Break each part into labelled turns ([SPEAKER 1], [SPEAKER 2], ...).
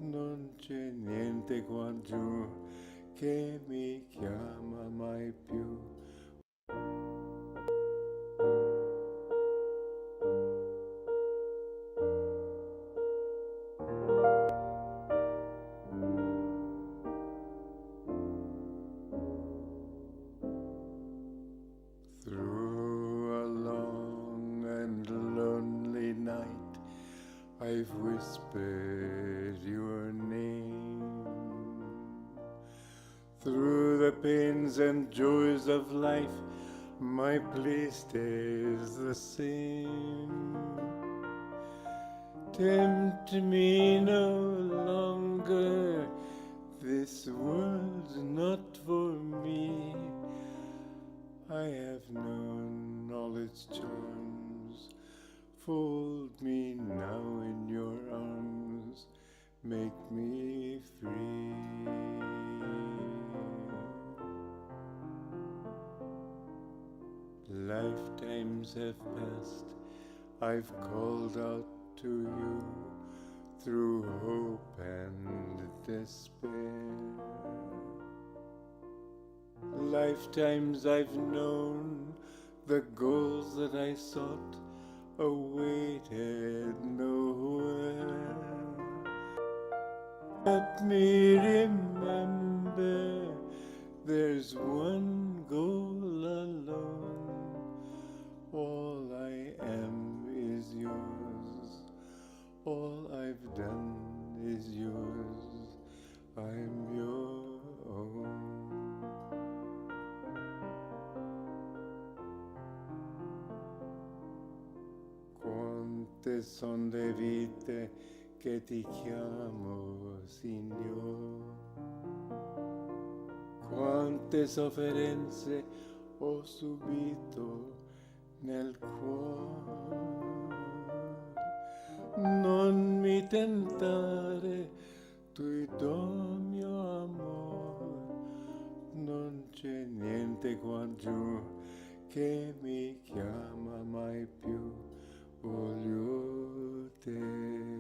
[SPEAKER 1] non c'è niente qua giù che mi chiama mai più. Through a long and lonely night, I've whispered your name. Through the pains and joys of life, my plea stays the same. Tempt me no longer, this world's not for me. I have known all its charms. Fold me now in your arms, make me free. Lifetimes have passed, I've called out to you through hope and despair. Lifetimes I've known the goals that I sought awaited nowhere. Let me remember there's one goal alone. All I am is yours. All I've done is yours. I'm your own. Quante son le vite che ti chiamo, Signore. Quante sofferenze ho subito nel cuore. Non mi tentare, tu do mio amore. Non c'è niente qua giù che mi chiama mai più. Voglio te.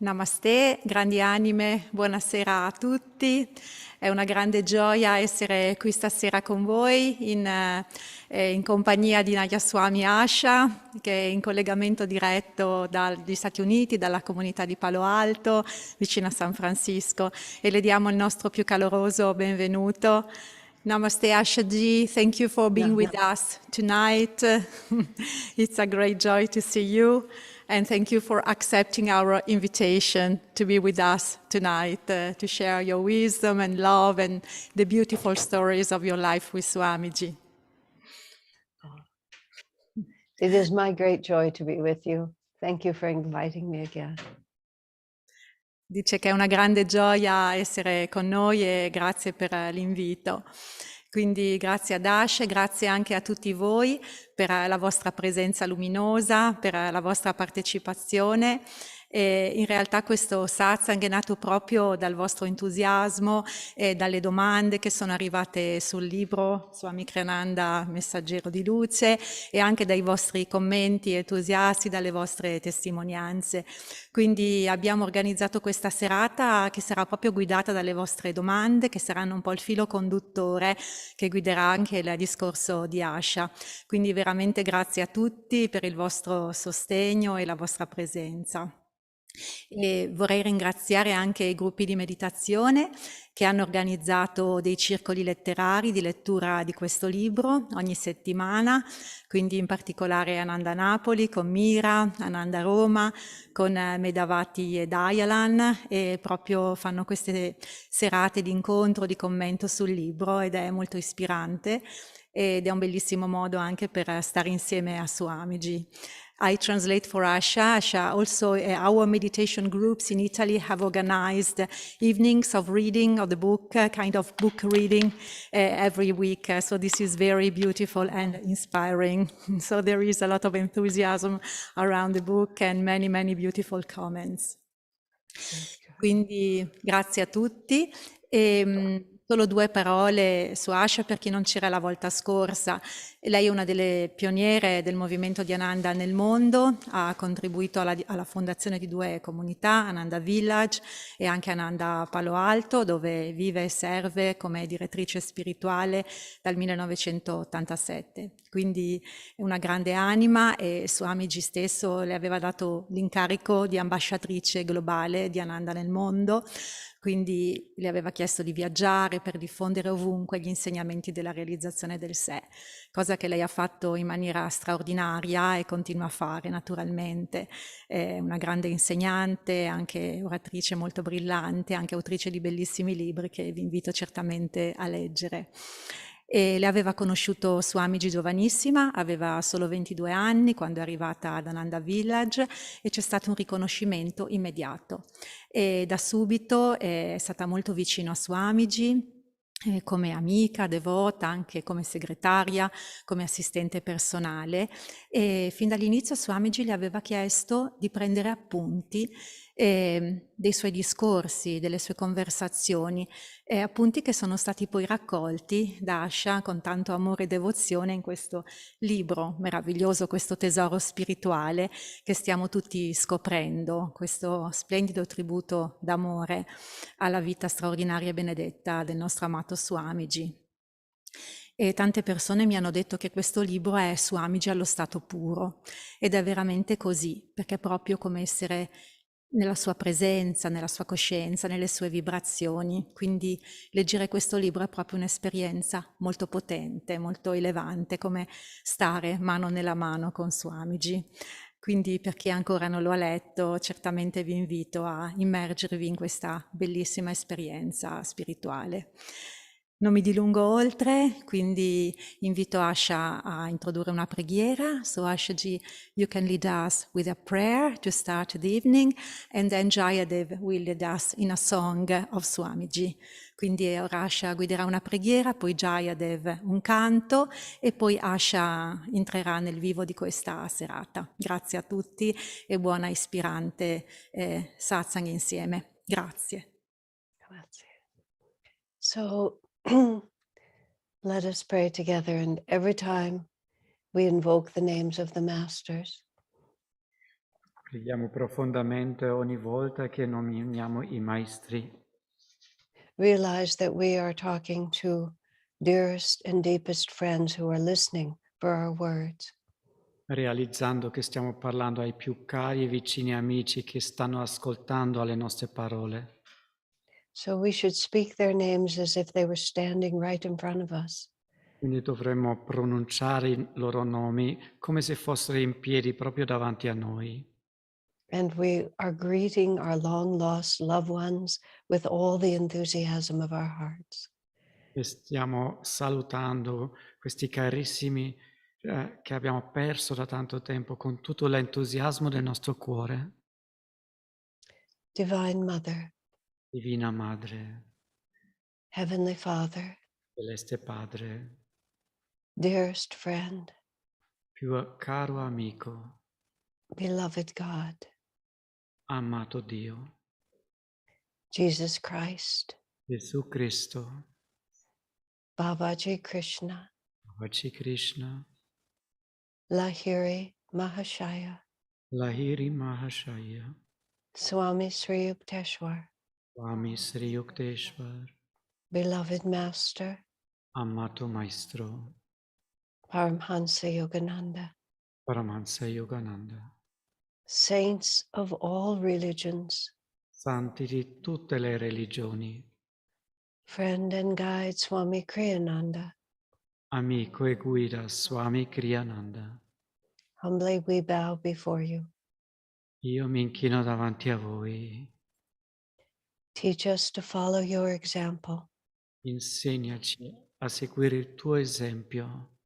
[SPEAKER 2] Namaste, grandi anime, buonasera a tutti. È una grande gioia essere qui stasera con voi in compagnia di Nayaswami Asha, che è in collegamento diretto dagli Stati Uniti, dalla comunità di Palo Alto, vicino a San Francisco, e le diamo il nostro più caloroso benvenuto. Namaste Asha Ji, thank you for being with us tonight. It's a great joy to see you. And thank you for accepting our invitation to be with us tonight, to share your wisdom and love and the beautiful stories of your life with Swamiji.
[SPEAKER 3] It is my great joy to be with you. Thank you for inviting me again.
[SPEAKER 2] Dice che è una grande gioia essere con noi e grazie per l'invito. Quindi grazie ad Asha, grazie anche a tutti voi per la vostra presenza luminosa, per la vostra partecipazione. E in realtà questo satsang è nato proprio dal vostro entusiasmo e dalle domande che sono arrivate sul libro Swami Kriyananda, Messaggero di Luce, e anche dai vostri commenti entusiasti, dalle vostre testimonianze. Quindi abbiamo organizzato questa serata che sarà proprio guidata dalle vostre domande, che saranno un po' il filo conduttore che guiderà anche il discorso di Asha. Quindi veramente grazie a tutti per il vostro sostegno e la vostra presenza. E vorrei ringraziare anche i gruppi di meditazione che hanno organizzato dei circoli letterari di lettura di questo libro ogni settimana, quindi in particolare Ananda Napoli con Mira, Ananda Roma, con Medavati e Dayalan, e proprio fanno queste serate di incontro, di commento sul libro, ed è molto ispirante ed è un bellissimo modo anche per stare insieme a Swamiji. I translate for Asha. Asha also, our meditation groups in Italy have organized evenings of reading of the book, kind of book reading every week. So this is very beautiful and inspiring. So there is a lot of enthusiasm around the book and many, many beautiful comments. Quindi grazie a tutti. Solo 2 parole su Asha per chi non c'era la volta scorsa. Lei è una delle pioniere del movimento di Ananda nel mondo, ha contribuito alla fondazione di 2 comunità, Ananda Village e anche Ananda Palo Alto, dove vive e serve come direttrice spirituale dal 1987. Quindi è una grande anima e Swamiji stesso le aveva dato l'incarico di ambasciatrice globale di Ananda nel mondo. Quindi le aveva chiesto di viaggiare per diffondere ovunque gli insegnamenti della realizzazione del sé, cosa che lei ha fatto in maniera straordinaria e continua a fare naturalmente. È una grande insegnante, anche oratrice molto brillante, anche autrice di bellissimi libri che vi invito certamente a leggere. E le aveva conosciuto Swamiji giovanissima, aveva solo 22 anni quando è arrivata ad Ananda Village e c'è stato un riconoscimento immediato. E da subito è stata molto vicino a Swamiji, come amica, devota, anche come segretaria, come assistente personale, e fin dall'inizio Swamiji le aveva chiesto di prendere appunti dei suoi discorsi, delle sue conversazioni, appunti che sono stati poi raccolti da Asha con tanto amore e devozione in questo libro meraviglioso, questo tesoro spirituale che stiamo tutti scoprendo, questo splendido tributo d'amore alla vita straordinaria e benedetta del nostro amato Swamiji. E tante persone mi hanno detto che questo libro è Swamiji allo stato puro, ed è veramente così, perché è proprio come essere nella sua presenza, nella sua coscienza, nelle sue vibrazioni. Quindi leggere questo libro è proprio un'esperienza molto potente, molto elevante, come stare mano nella mano con Swamiji. Quindi per chi ancora non lo ha letto, certamente vi invito a immergervi in questa bellissima esperienza spirituale. Non mi dilungo oltre, quindi invito Asha a introdurre una preghiera. So Ashaji, you can lead us with a prayer to start the evening, and then Jayadev will lead us in a song of Swamiji. Quindi ora Asha guiderà una preghiera, poi Jayadev un canto e poi Asha entrerà nel vivo di questa serata. Grazie a tutti e buona ispirante satsang insieme. Grazie.
[SPEAKER 3] Grazie. So let us pray together, and every time we invoke the names of the masters,
[SPEAKER 4] Preghiamo profondamente ogni volta che nominiamo i maestri.
[SPEAKER 3] realize that we are talking to dearest and deepest friends who are listening for our words.
[SPEAKER 4] Realizzando che stiamo parlando ai più cari e vicini amici che stanno ascoltando alle nostre parole.
[SPEAKER 3] So we should speak their names as if they were standing right in front of us.
[SPEAKER 4] Quindi dovremmo pronunciare i loro nomi come se fossero in piedi proprio davanti a noi.
[SPEAKER 3] And we are greeting our long-lost loved ones with all the enthusiasm of our hearts.
[SPEAKER 4] E stiamo salutando questi carissimi che abbiamo perso da tanto tempo con tutto l'entusiasmo del nostro cuore.
[SPEAKER 3] Divine Mother,
[SPEAKER 4] Divina Madre,
[SPEAKER 3] Heavenly Father,
[SPEAKER 4] Celeste Padre,
[SPEAKER 3] dearest friend,
[SPEAKER 4] più caro amico,
[SPEAKER 3] beloved God,
[SPEAKER 4] amato Dio,
[SPEAKER 3] Jesus Christ,
[SPEAKER 4] Gesù Cristo,
[SPEAKER 3] Babaji Krishna,
[SPEAKER 4] Babaji Krishna,
[SPEAKER 3] Lahiri Mahashaya,
[SPEAKER 4] Lahiri Mahashaya,
[SPEAKER 3] Swami Sri Yukteswar,
[SPEAKER 4] Swami Sri Yukteswar,
[SPEAKER 3] beloved Master,
[SPEAKER 4] amato Maestro,
[SPEAKER 3] Paramhansa Yogananda,
[SPEAKER 4] Paramahansa Yogananda,
[SPEAKER 3] saints of all religions,
[SPEAKER 4] santi di tutte le religioni,
[SPEAKER 3] friend and guide Swami Kriyananda,
[SPEAKER 4] amico e guida Swami Kriyananda,
[SPEAKER 3] humbly we bow before you.
[SPEAKER 4] io mi inchino davanti a voi.
[SPEAKER 3] Teach us to follow your example
[SPEAKER 4] Insegnaci a seguire il tuo esempio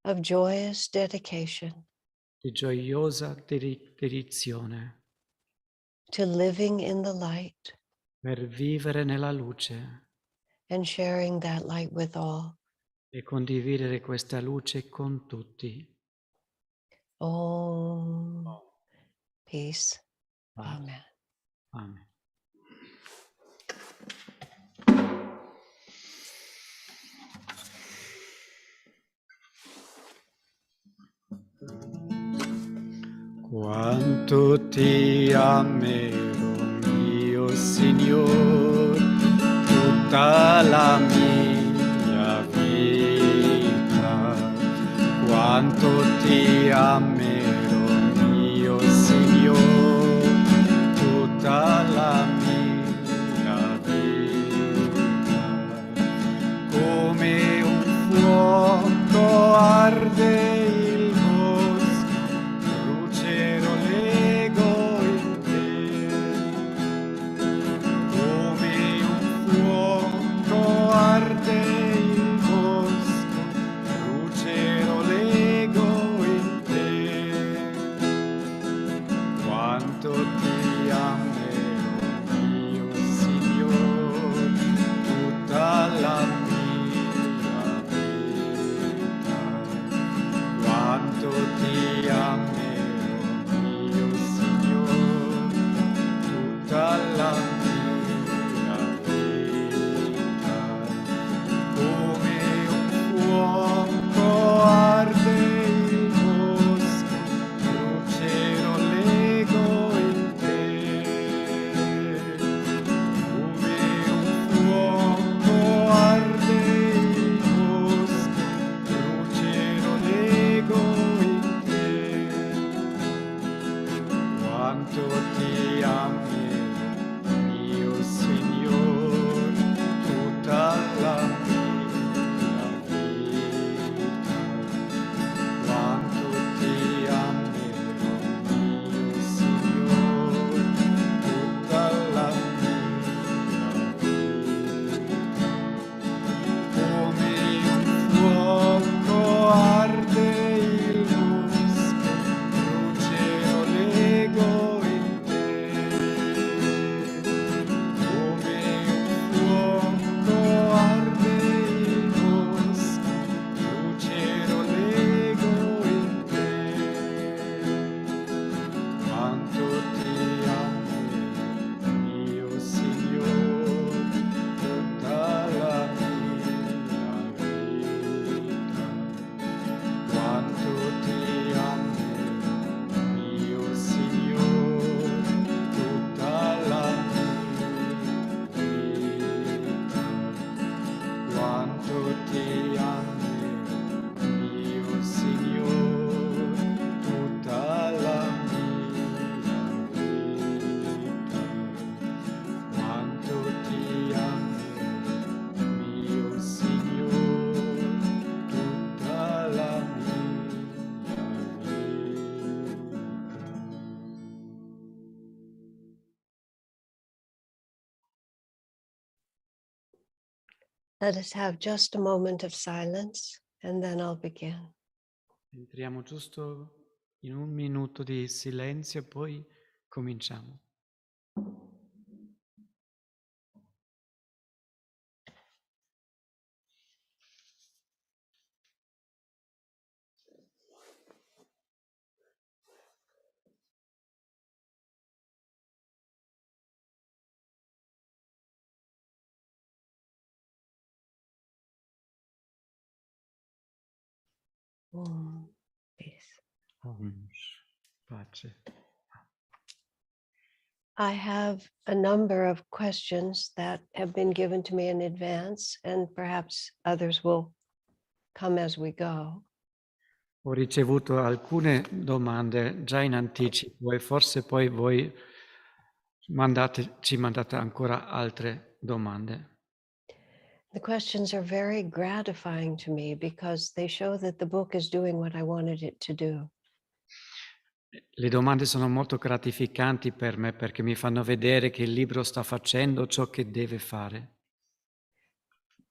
[SPEAKER 3] of joyous dedication
[SPEAKER 4] di gioiosa dedizione
[SPEAKER 3] to living in the light
[SPEAKER 4] per vivere nella luce
[SPEAKER 3] and sharing that light with all.
[SPEAKER 4] e condividere questa luce con tutti.
[SPEAKER 3] Om. Peace. Amen.
[SPEAKER 4] Amen. Quanto ti ammiro, mio Signore, tutta la mia vita. Quanto ti ammiro, mio Signore, tutta la mia vita. Come un fuoco arde
[SPEAKER 3] Let us have just a moment of silence and then I'll begin.
[SPEAKER 4] Entriamo giusto in un minuto di silenzio e poi cominciamo.
[SPEAKER 3] Peace.
[SPEAKER 4] Pace.
[SPEAKER 3] I have a number of questions that have been given to me in advance, and perhaps others will come as we go.
[SPEAKER 4] Ho ricevuto alcune domande già in anticipo e forse poi voi ci mandate ancora altre domande.
[SPEAKER 3] The questions are very gratifying to me because they show that the book is doing what I wanted it to do.
[SPEAKER 4] Le domande sono molto gratificanti per me perché mi fanno vedere che il libro sta facendo ciò che deve fare.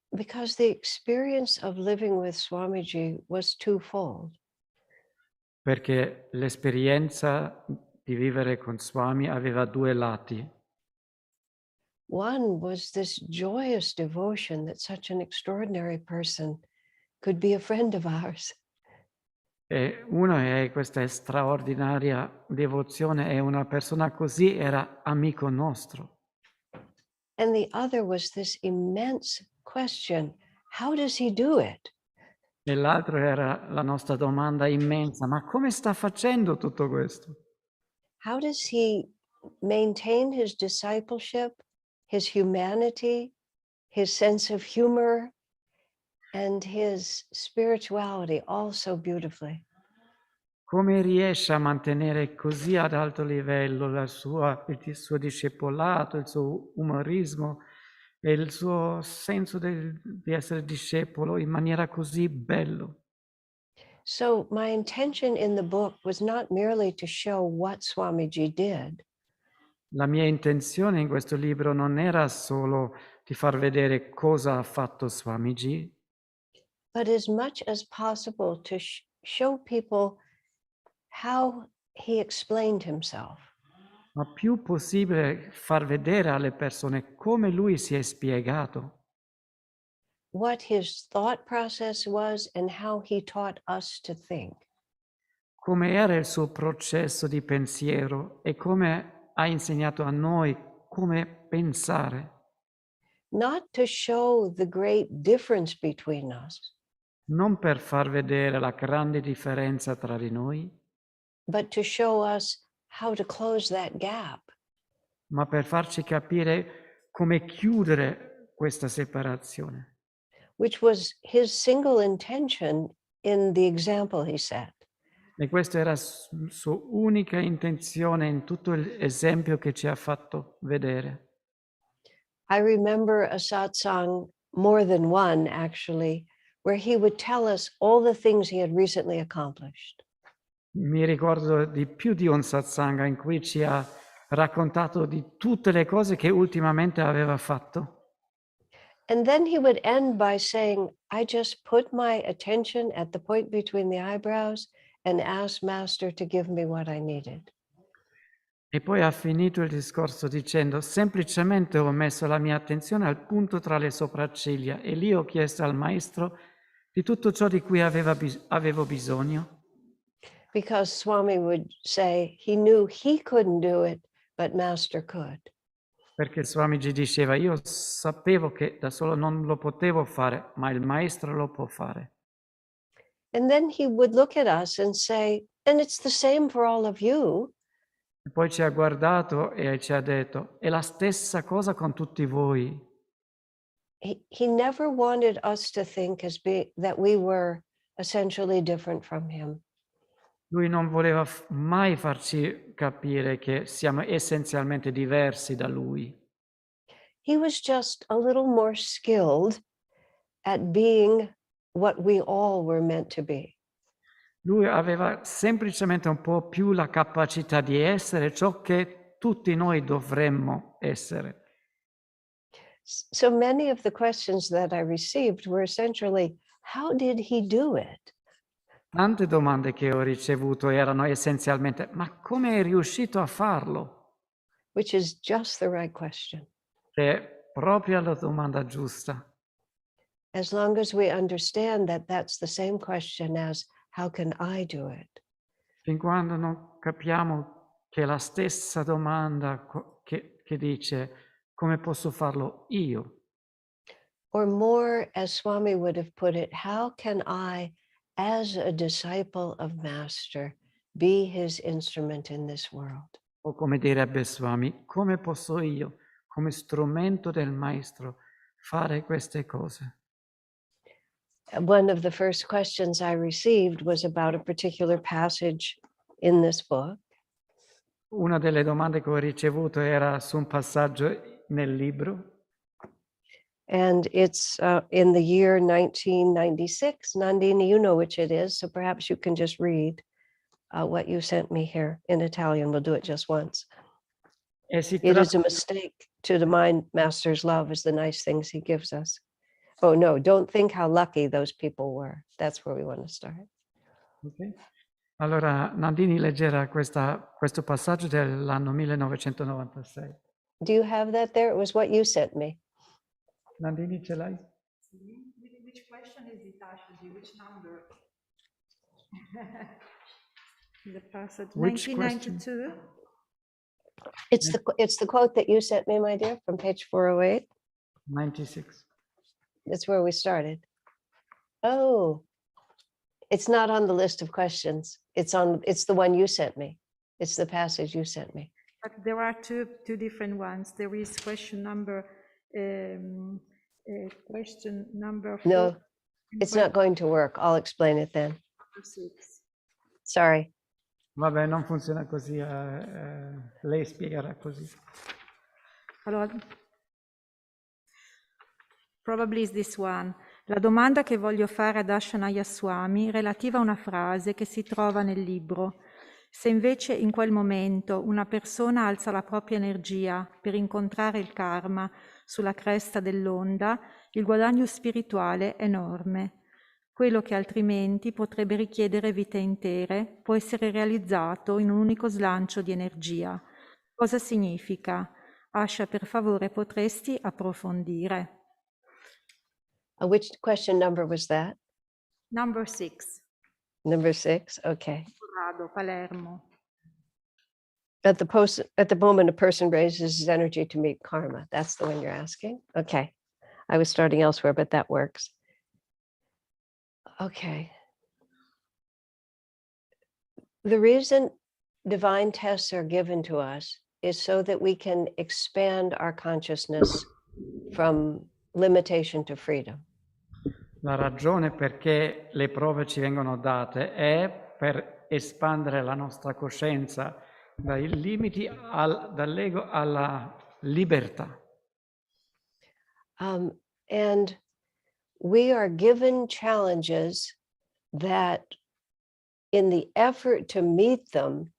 [SPEAKER 3] Because the experience of living with Swamiji was twofold.
[SPEAKER 4] Perché l'esperienza di vivere con Swami aveva due lati.
[SPEAKER 3] One was this joyous devotion that such an extraordinary person could be a friend of ours.
[SPEAKER 4] E uno è questa straordinaria devozione e una persona così era amico nostro.
[SPEAKER 3] And the other was this immense question, how does he do it?
[SPEAKER 4] E l'altro era la nostra domanda immensa, ma come sta facendo tutto questo?
[SPEAKER 3] How does he maintain his discipleship, his humanity, his sense of humor, and his spirituality all so beautifully?
[SPEAKER 4] Come riesce a mantenere così ad alto livello il suo discepolato, il suo umorismo e il suo senso di essere discepolo in maniera così bello?
[SPEAKER 3] So my intention in the book was not merely to show what Swamiji did,
[SPEAKER 4] La mia intenzione in questo libro non era solo di far vedere cosa ha fatto Swamiji,
[SPEAKER 3] but as much as possible to show people how he explained himself.
[SPEAKER 4] ma più possibile far vedere alle persone come lui si è spiegato,
[SPEAKER 3] What his thought process was and how he taught us to think.
[SPEAKER 4] come era il suo processo di pensiero e come ha insegnato a noi come pensare,
[SPEAKER 3] Not to show the great difference between us,
[SPEAKER 4] non per far vedere la grande differenza tra di noi,
[SPEAKER 3] but to show us how to close that gap.
[SPEAKER 4] ma per farci capire come chiudere questa separazione.
[SPEAKER 3] Which was his single intention in the example he set.
[SPEAKER 4] E questa era sua unica intenzione in tutto l'esempio che ci ha fatto vedere.
[SPEAKER 3] I remember a satsang, more than one actually, where he would tell us all the things he had recently accomplished.
[SPEAKER 4] Mi ricordo di più di un satsanga in cui ci ha raccontato di tutte le cose che ultimamente aveva fatto.
[SPEAKER 3] And then he would end by saying, I just put my attention at the point between the eyebrows and asked Master to give me what I needed.
[SPEAKER 4] E poi ha finito il discorso dicendo: semplicemente ho messo la mia attenzione al punto tra le sopracciglia e lì ho chiesto al maestro di tutto ciò di cui avevo bisogno.
[SPEAKER 3] Because Swami would say he knew he couldn't do it, but Master could.
[SPEAKER 4] Perché Swamiji diceva: io sapevo che da solo non lo potevo fare, ma il maestro lo può fare.
[SPEAKER 3] And then he would look at us and say, and it's the same for all of you.
[SPEAKER 4] E poi ci ha guardato e ci ha detto: è la stessa cosa con tutti voi.
[SPEAKER 3] He never wanted us to think that we were essentially different from him.
[SPEAKER 4] Lui non voleva mai farci capire che siamo essenzialmente diversi da lui.
[SPEAKER 3] He was just a little more skilled at being what we all were meant to be.
[SPEAKER 4] Lui aveva semplicemente un po' più la capacità di essere ciò che tutti noi dovremmo essere.
[SPEAKER 3] So many of the questions that I received were essentially, how did he do it?
[SPEAKER 4] Tante domande che ho ricevuto erano essenzialmente: ma come è riuscito a farlo?
[SPEAKER 3] Which is just the right question.
[SPEAKER 4] Che è proprio la domanda giusta.
[SPEAKER 3] As long as we understand that that's the same question as, how can I do it?
[SPEAKER 4] Fin quando non capiamo che è la stessa domanda che dice: come posso farlo io?
[SPEAKER 3] Or more, as Swami would have put it, how can I, as a disciple of Master, be his instrument in this world?
[SPEAKER 4] O come direbbe Swami: come posso io, come strumento del maestro, fare queste cose?
[SPEAKER 3] one of the first questions I received was about a particular passage in this book.
[SPEAKER 4] Una delle domande che ho ricevuto era su un passaggio nel libro.
[SPEAKER 3] And it's in the year 1996. Nandini, you know which it is, so perhaps you can just read what you sent me here in Italian. We'll do it just once.
[SPEAKER 4] E si
[SPEAKER 3] It is
[SPEAKER 4] tratta
[SPEAKER 3] a mistake to deny Master's love as the nice things he gives us. Oh no, don't think how lucky those people were. That's where we want to start.
[SPEAKER 4] Okay. Allora, Nandini leggerà questo passaggio dell'anno 1996.
[SPEAKER 3] Do you have that there? It was what you sent me.
[SPEAKER 4] Nandini, ce l'hai?
[SPEAKER 2] Which question is it actually? Which number? The passage
[SPEAKER 4] Which
[SPEAKER 2] 1992.
[SPEAKER 3] It's the quote that you sent me, my dear, from page 408.
[SPEAKER 4] 96.
[SPEAKER 3] That's where we started. Oh, it's not on the list of questions. It's the one you sent me. It's the passage you sent me.
[SPEAKER 2] But there are two different ones. There is question number 4.
[SPEAKER 3] No, it's not going to work. I'll explain it then.
[SPEAKER 2] 6.
[SPEAKER 3] Sorry.
[SPEAKER 4] Vabbè, non funziona così, lei spiegherà così.
[SPEAKER 2] Allora, probably is this one. La domanda che voglio fare ad Asha Nayaswami relativa a una frase che si trova nel libro. Se invece in quel momento una persona alza la propria energia per incontrare il karma sulla cresta dell'onda, il guadagno spirituale è enorme. Quello che altrimenti potrebbe richiedere vite intere può essere realizzato in un unico slancio di energia. Cosa significa? Asha, per favore, potresti approfondire?
[SPEAKER 3] Which question number was that?
[SPEAKER 2] Number 6.
[SPEAKER 3] Number 6, okay.
[SPEAKER 2] Corrado, Palermo.
[SPEAKER 3] At the moment a person raises his energy to meet karma. That's the one you're asking? Okay. I was starting elsewhere, but that works. Okay. The reason divine tests are given to us is so that we can expand our consciousness from limitation to freedom.
[SPEAKER 4] La ragione perché le prove ci vengono date è per espandere la nostra coscienza dai limiti dall'ego alla libertà.
[SPEAKER 3] And we are given challenges that in the effort to meet them,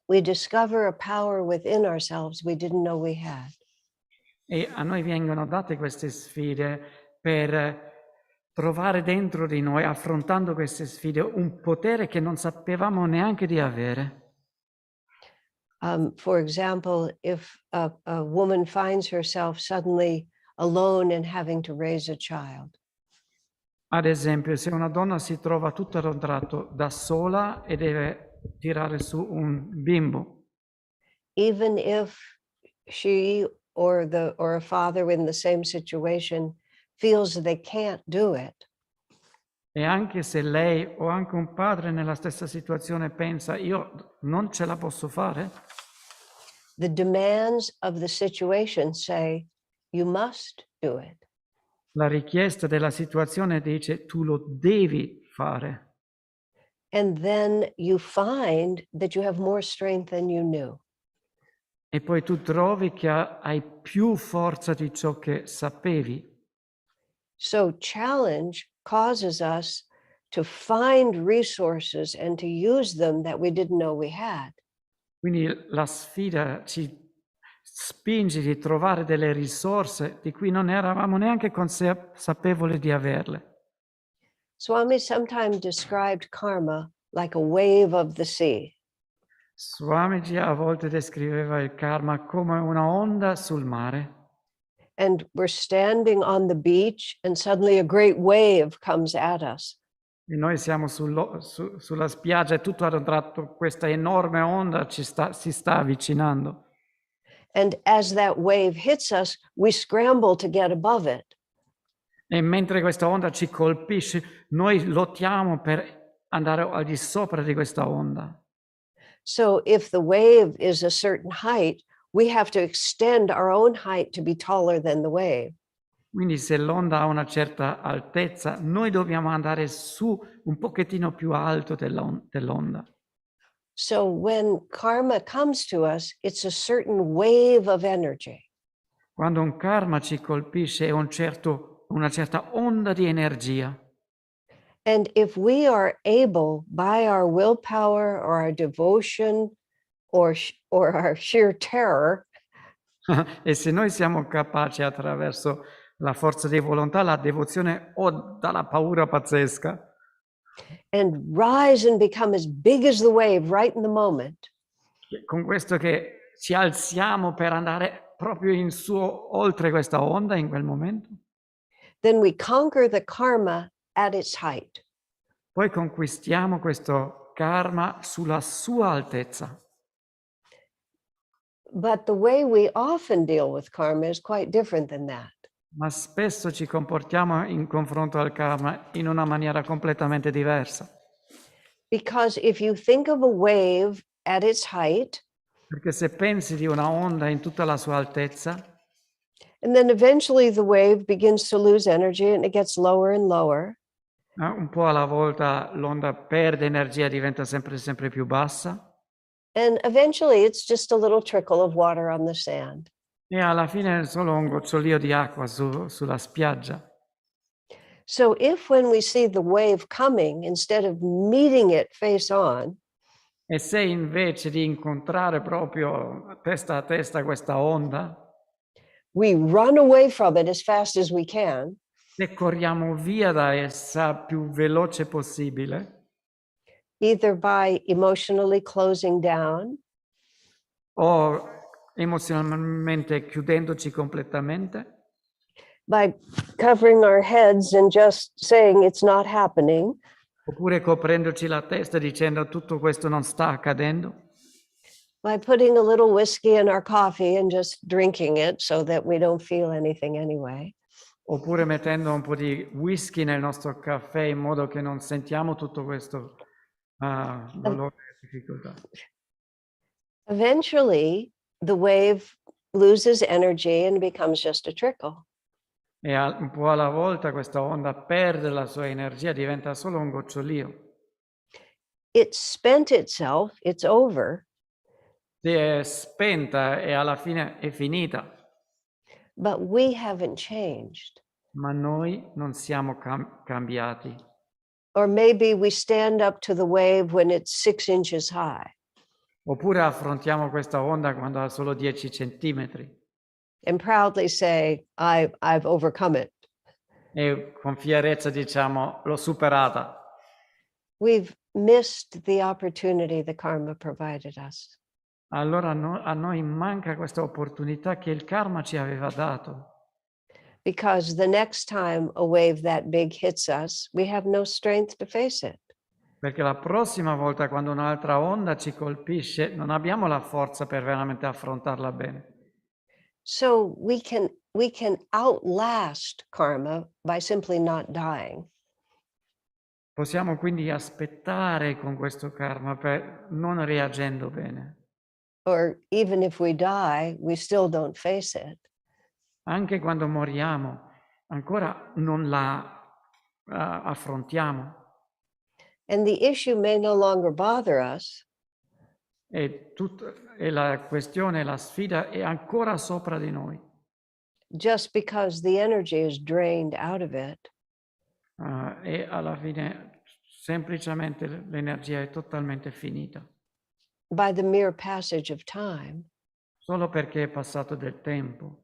[SPEAKER 3] we discover a power within ourselves we didn't know we had.
[SPEAKER 4] E a noi vengono date queste sfide per trovare dentro di noi, affrontando queste sfide, un potere che non sapevamo neanche di avere.
[SPEAKER 3] For example, if a woman finds herself suddenly alone and having to raise a child.
[SPEAKER 4] Ad esempio, se una donna si trova tutto ad un tratto da sola e deve tirare su un bimbo.
[SPEAKER 3] Even if she or a father in the same situation feels they can't do it.
[SPEAKER 4] E anche se lei o anche un padre nella stessa situazione pensa io non ce la posso fare.
[SPEAKER 3] The demands of the situation say you must do it.
[SPEAKER 4] La richiesta della situazione dice tu lo devi fare.
[SPEAKER 3] And then you find that you have more strength than you knew.
[SPEAKER 4] E poi tu trovi che hai più forza di ciò che sapevi.
[SPEAKER 3] So challenge causes us to find resources and to use them that we didn't know we had.
[SPEAKER 4] Quindi la sfida ci spinge di trovare delle risorse di cui non eravamo neanche consapevoli di averle.
[SPEAKER 3] Swami sometimes described karma like a wave of the sea.
[SPEAKER 4] Swamiji a volte descriveva il karma come una onda sul mare.
[SPEAKER 3] And we're standing on the beach and suddenly a great wave comes at us.
[SPEAKER 4] E noi siamo sulla spiaggia e tutto ad un tratto questa enorme onda si sta avvicinando.
[SPEAKER 3] And as that wave hits us, we scramble to get above it.
[SPEAKER 4] E mentre questa onda ci colpisce, noi lottiamo per andare al di sopra di questa onda.
[SPEAKER 3] So if the wave is a certain height, we have to extend our own height to be taller than the wave.
[SPEAKER 4] Quindi se l'onda ha una certa altezza, noi dobbiamo andare su un pochettino più alto dell'onda.
[SPEAKER 3] So when karma comes to us, it's a certain wave of energy.
[SPEAKER 4] Quando un karma ci colpisce è una certa onda di energia.
[SPEAKER 3] And if we are able, by our willpower or our devotion or our sheer terror,
[SPEAKER 4] E se noi siamo capaci attraverso la forza di volontà, la devozione o dalla paura pazzesca,
[SPEAKER 3] and rise and become as big as the wave right in the moment,
[SPEAKER 4] con questo che ci alziamo per andare proprio in su, oltre questa onda in quel momento,
[SPEAKER 3] then we conquer the karma at its height.
[SPEAKER 4] poi conquistiamo questo karma sulla sua altezza.
[SPEAKER 3] But the way we often deal with karma is quite different than that.
[SPEAKER 4] Ma spesso ci comportiamo in confronto al karma in una maniera completamente diversa.
[SPEAKER 3] Because if you think of a wave at its height,
[SPEAKER 4] Perché se pensi di una onda in tutta la sua altezza,
[SPEAKER 3] and then eventually the wave begins to lose energy and it gets lower and lower,
[SPEAKER 4] un po' alla volta l'onda perde energia, diventa sempre più bassa,
[SPEAKER 3] and eventually it's just a little trickle of water on the sand.
[SPEAKER 4] e alla fine è solo un gocciolio di acqua sulla spiaggia.
[SPEAKER 3] So if when we see the wave coming, instead of meeting it face on,
[SPEAKER 4] E se invece di incontrare proprio testa a testa questa onda,
[SPEAKER 3] we run away from it as fast as we can,
[SPEAKER 4] se corriamo via da essa più veloce possibile,
[SPEAKER 3] either by emotionally closing down,
[SPEAKER 4] o emozionalmente chiudendoci completamente,
[SPEAKER 3] by covering our heads and just saying it's not happening,
[SPEAKER 4] oppure coprendoci la testa dicendo tutto questo non sta accadendo,
[SPEAKER 3] by putting a little whiskey in our coffee and just drinking it so that we don't feel anything anyway,
[SPEAKER 4] oppure mettendo un po' di whisky nel nostro caffè in modo che non sentiamo tutto questo dolore e difficoltà.
[SPEAKER 3] eventually the wave loses energy and becomes just a trickle.
[SPEAKER 4] E un po' alla volta questa onda perde la sua energia, diventa solo un gocciolio.
[SPEAKER 3] It's spent itself, it's over,
[SPEAKER 4] Si è spenta e alla fine è finita,
[SPEAKER 3] but we haven't changed.
[SPEAKER 4] ma noi non siamo cambiati.
[SPEAKER 3] Or maybe we stand up to the wave when it's 6 inches high
[SPEAKER 4] Oppure affrontiamo questa onda quando ha solo 10 centimetri
[SPEAKER 3] and proudly say, I've overcome it.
[SPEAKER 4] e con fierezza diciamo l'ho superata.
[SPEAKER 3] We've missed the opportunity the karma provided us.
[SPEAKER 4] Allora a noi manca questa opportunità che il karma ci aveva dato.
[SPEAKER 3] Because the next time a wave that big hits us, we have no strength to face it.
[SPEAKER 4] Perché la prossima volta quando un'altra onda ci colpisce non abbiamo la forza per veramente affrontarla bene.
[SPEAKER 3] So we can outlast karma by simply not dying.
[SPEAKER 4] Possiamo quindi aspettare con questo karma non reagendo bene.
[SPEAKER 3] Or even if we die, we still don't face it.
[SPEAKER 4] Anche quando moriamo, ancora non la affrontiamo.
[SPEAKER 3] And the issue may no longer bother us,
[SPEAKER 4] E la questione, la sfida è ancora sopra di noi.
[SPEAKER 3] just because the energy is drained out of it.
[SPEAKER 4] E alla fine semplicemente l'energia è totalmente finita.
[SPEAKER 3] By the mere passage of time,
[SPEAKER 4] Solo perché è passato del tempo.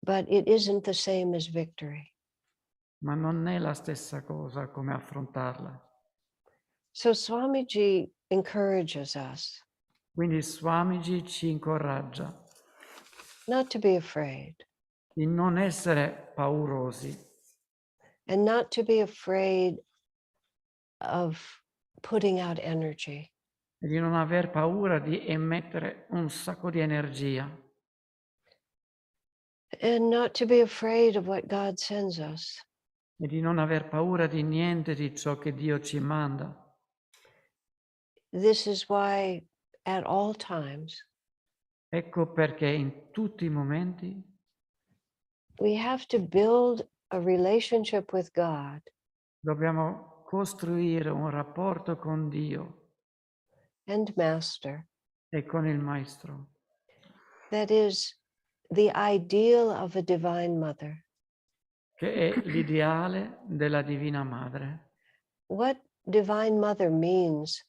[SPEAKER 3] but it isn't the same as victory.
[SPEAKER 4] Ma non è la stessa cosa come affrontarla.
[SPEAKER 3] So Swamiji encourages us
[SPEAKER 4] Quindi Swamiji ci incoraggia
[SPEAKER 3] not to be afraid
[SPEAKER 4] di non essere paurosi
[SPEAKER 3] and not to be afraid of putting out energy.
[SPEAKER 4] e di non aver paura di emettere un sacco di energia
[SPEAKER 3] And not to be afraid of what God sends us.
[SPEAKER 4] e di non aver paura di niente di ciò che Dio ci manda.
[SPEAKER 3] This is why at all times
[SPEAKER 4] Ecco perché in tutti i momenti
[SPEAKER 3] we have to build a relationship with God
[SPEAKER 4] Dobbiamo costruire un rapporto con Dio
[SPEAKER 3] and Master
[SPEAKER 4] e con il Maestro,
[SPEAKER 3] that is the ideal of a divine mother.
[SPEAKER 4] che è l'ideale della Divina Madre.
[SPEAKER 3] What divine mother means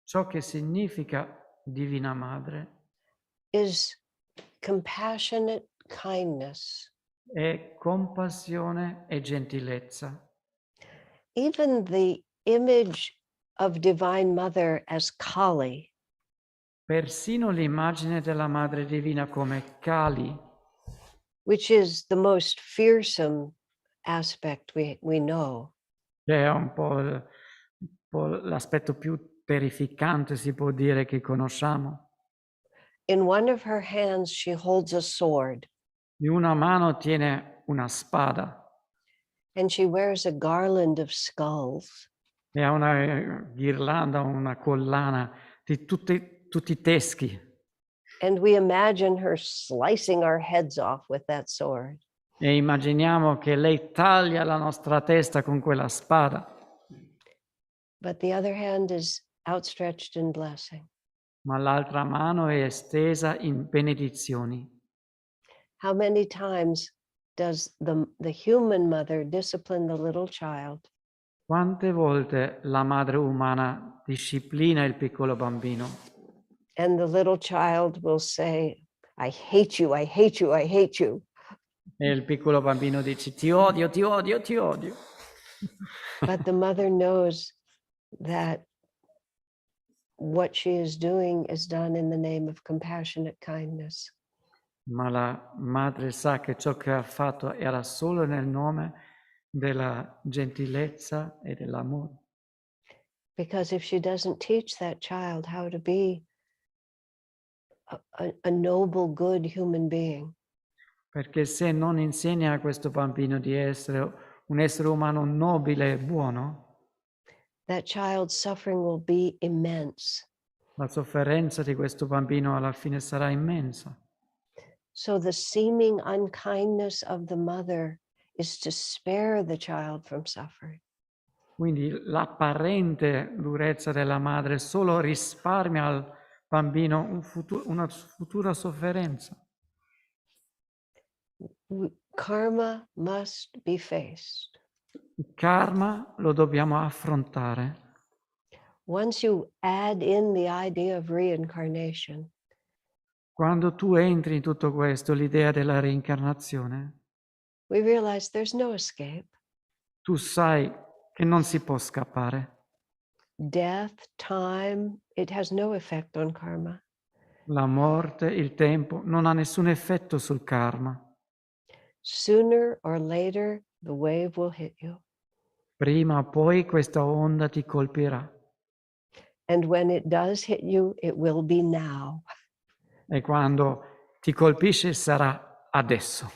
[SPEAKER 4] Ciò che significa Divina Madre
[SPEAKER 3] is compassionate kindness.
[SPEAKER 4] è compassione e gentilezza.
[SPEAKER 3] Even the image of divine mother as Kali
[SPEAKER 4] Persino l'immagine della Madre Divina come Kali,
[SPEAKER 3] which is the most fearsome aspect we know.
[SPEAKER 4] che è un po' l'aspetto più terrificante, si può dire, che conosciamo.
[SPEAKER 3] In one of her hands, she holds a sword
[SPEAKER 4] In una mano tiene una spada
[SPEAKER 3] and she wears a garland of skulls.
[SPEAKER 4] e ha una ghirlanda, una collana di tutti i teschi.
[SPEAKER 3] And we imagine her slicing our heads off with that sword.
[SPEAKER 4] E immaginiamo che lei taglia la nostra testa con quella spada,
[SPEAKER 3] But the other hand is outstretched in blessing.
[SPEAKER 4] ma l'altra mano è estesa in benedizioni.
[SPEAKER 3] How many times does the human mother discipline the little child?
[SPEAKER 4] Quante volte la madre umana disciplina il piccolo bambino
[SPEAKER 3] And the little child will say, I hate you, I hate you, I hate you.
[SPEAKER 4] e il piccolo bambino dice ti odio, ti odio, ti odio.
[SPEAKER 3] But the mother knows that what she is doing is done in the name of compassionate kindness.
[SPEAKER 4] Ma la madre sa che ciò che ha fatto era solo nel nome della gentilezza e dell'amore.
[SPEAKER 3] Because if she doesn't teach that child how to be a noble, good human being,
[SPEAKER 4] Perché se non insegna a questo bambino di essere un essere umano nobile e buono,
[SPEAKER 3] that child's suffering will be immense.
[SPEAKER 4] la sofferenza di questo bambino alla fine sarà immensa.
[SPEAKER 3] So the seeming unkindness of the mother is to spare the child from suffering.
[SPEAKER 4] Quindi l'apparente durezza della madre solo risparmia al bambino una futura sofferenza.
[SPEAKER 3] Karma must be faced.
[SPEAKER 4] Il karma lo dobbiamo affrontare.
[SPEAKER 3] Once you add in the idea of reincarnation,
[SPEAKER 4] Quando tu entri in tutto questo, l'idea della reincarnazione,
[SPEAKER 3] we realize there's no escape.
[SPEAKER 4] tu sai che non si può scappare.
[SPEAKER 3] Death, time, it has no effect on karma.
[SPEAKER 4] La morte, il tempo, non ha nessun effetto sul karma.
[SPEAKER 3] Sooner or later, the wave will hit you.
[SPEAKER 4] Prima o poi questa onda ti colpirà.
[SPEAKER 3] And when it does hit you, it will be now.
[SPEAKER 4] E quando ti colpisce sarà adesso.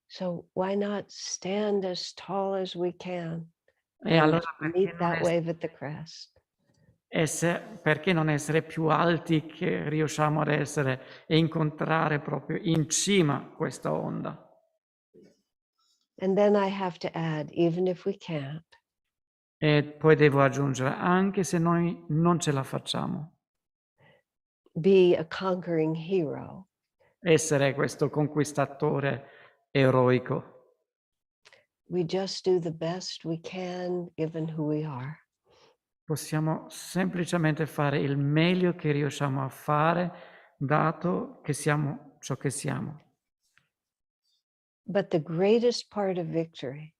[SPEAKER 3] So why not stand as tall as we can
[SPEAKER 4] E
[SPEAKER 3] and
[SPEAKER 4] allora
[SPEAKER 3] meet that wave at the crest?
[SPEAKER 4] perché non essere più alti che riusciamo ad essere e incontrare proprio in cima questa onda?
[SPEAKER 3] And then I have to add, even if we can't,
[SPEAKER 4] E poi devo aggiungere, anche se noi non ce la facciamo,
[SPEAKER 3] be a conquering hero.
[SPEAKER 4] essere questo conquistatore eroico.
[SPEAKER 3] We just do the best we can given who we are.
[SPEAKER 4] Possiamo semplicemente fare il meglio che riusciamo a fare, dato che siamo ciò che siamo.
[SPEAKER 3] But the greatest part of victory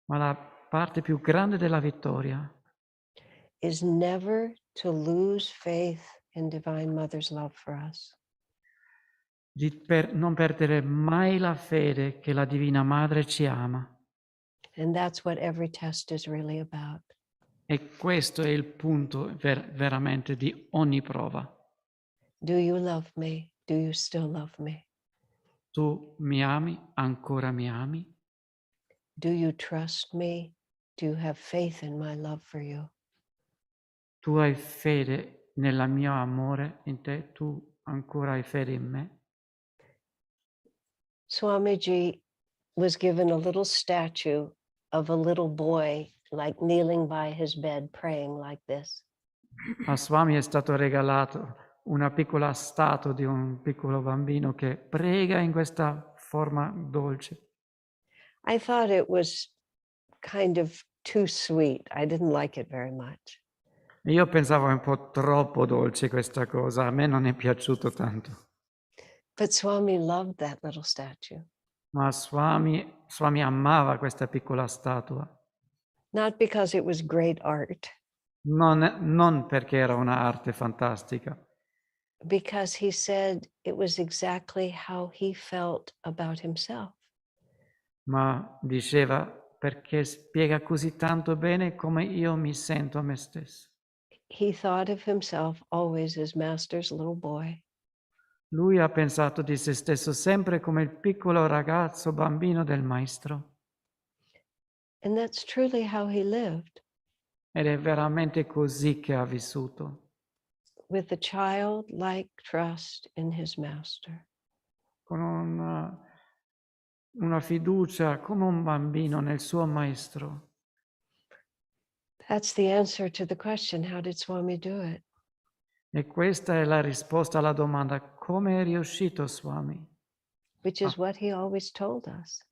[SPEAKER 4] Ma la parte più grande della vittoria
[SPEAKER 3] is never to lose faith in Divine Mother's love for us.
[SPEAKER 4] non perdere mai la fede che la Divina Madre ci ama.
[SPEAKER 3] And that's what every test is really about.
[SPEAKER 4] E questo è il punto veramente di ogni prova.
[SPEAKER 3] Do you love me? Do you still love me?
[SPEAKER 4] Tu mi ami? Ancora mi ami?
[SPEAKER 3] Do you trust me? Do you have faith in my love for you?
[SPEAKER 4] Tu hai fede nel mio amore in te? Tu ancora hai fede in me?
[SPEAKER 3] Swamiji was given a little statue of a little boy, like kneeling by his bed, praying like this.
[SPEAKER 4] A Swami è stato regalato una piccola statua di un piccolo bambino che prega in questa forma dolce.
[SPEAKER 3] I thought it was kind of too sweet. I didn't like it very much.
[SPEAKER 4] Io pensavo un po' troppo dolce questa cosa, a me non è piaciuto tanto.
[SPEAKER 3] But Swami loved that little statue.
[SPEAKER 4] Ma Swami amava questa piccola statua,
[SPEAKER 3] Not because it was great art,
[SPEAKER 4] non perché era un'arte fantastica,
[SPEAKER 3] because he said it was exactly how he felt about himself.
[SPEAKER 4] ma diceva perché spiega così tanto bene come io mi sento a me stesso.
[SPEAKER 3] He thought of himself always as Master's little boy.
[SPEAKER 4] Lui ha pensato di se stesso sempre come il piccolo ragazzo bambino del maestro.
[SPEAKER 3] And that's truly how he lived,
[SPEAKER 4] Ed è veramente così che ha vissuto,
[SPEAKER 3] with a childlike trust in his master.
[SPEAKER 4] con una fiducia come un bambino nel suo maestro.
[SPEAKER 3] That's the answer to the question, how did Swami do it?
[SPEAKER 4] E questa è la risposta alla domanda: come è riuscito Swami?
[SPEAKER 3] Which is what he always told us.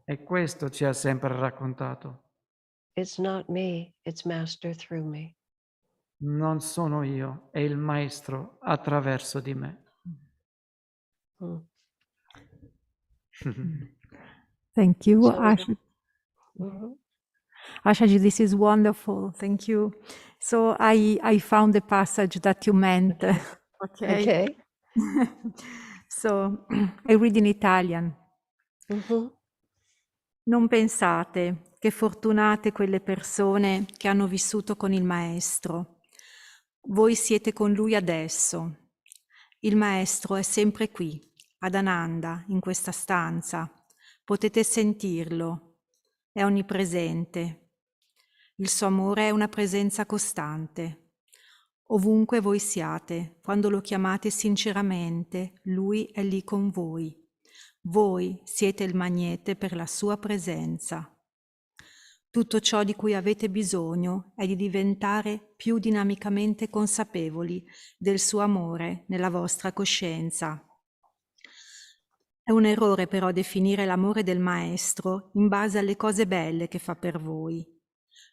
[SPEAKER 4] E questo ci ha sempre raccontato.
[SPEAKER 3] It's not me, it's Master through me.
[SPEAKER 4] Non sono io, è il maestro attraverso di me.
[SPEAKER 2] Thank you,
[SPEAKER 3] So-
[SPEAKER 2] Asha.
[SPEAKER 3] Mhm.
[SPEAKER 2] Ashaji, this is wonderful. Thank you. So I found the passage that you meant. Okay.
[SPEAKER 3] Okay.
[SPEAKER 2] So I read in Italian.
[SPEAKER 3] Mhm.
[SPEAKER 2] Non pensate che fortunate quelle persone che hanno vissuto con il Maestro. Voi siete con lui adesso. Il Maestro è sempre qui, ad Ananda, in questa stanza. Potete sentirlo. È onnipresente. Il suo amore è una presenza costante. Ovunque voi siate, quando lo chiamate sinceramente, lui è lì con voi. Voi siete il magnete per la sua presenza. Tutto ciò di cui avete bisogno è di diventare più dinamicamente consapevoli del suo amore nella vostra coscienza. È un errore però definire l'amore del Maestro in base alle cose belle che fa per voi.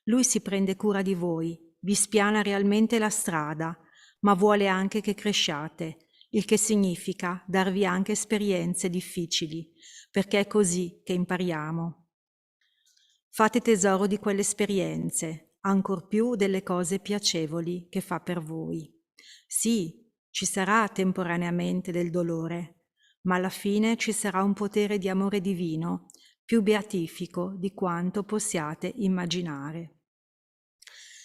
[SPEAKER 2] Lui si prende cura di voi, vi spiana realmente la strada, ma vuole anche che cresciate, il che significa darvi anche esperienze difficili, perché è così che impariamo. Fate tesoro di quelle esperienze, ancor più delle cose piacevoli che fa per voi. Sì, ci sarà temporaneamente del dolore, ma alla fine ci sarà un potere di amore divino più beatifico di quanto possiate immaginare.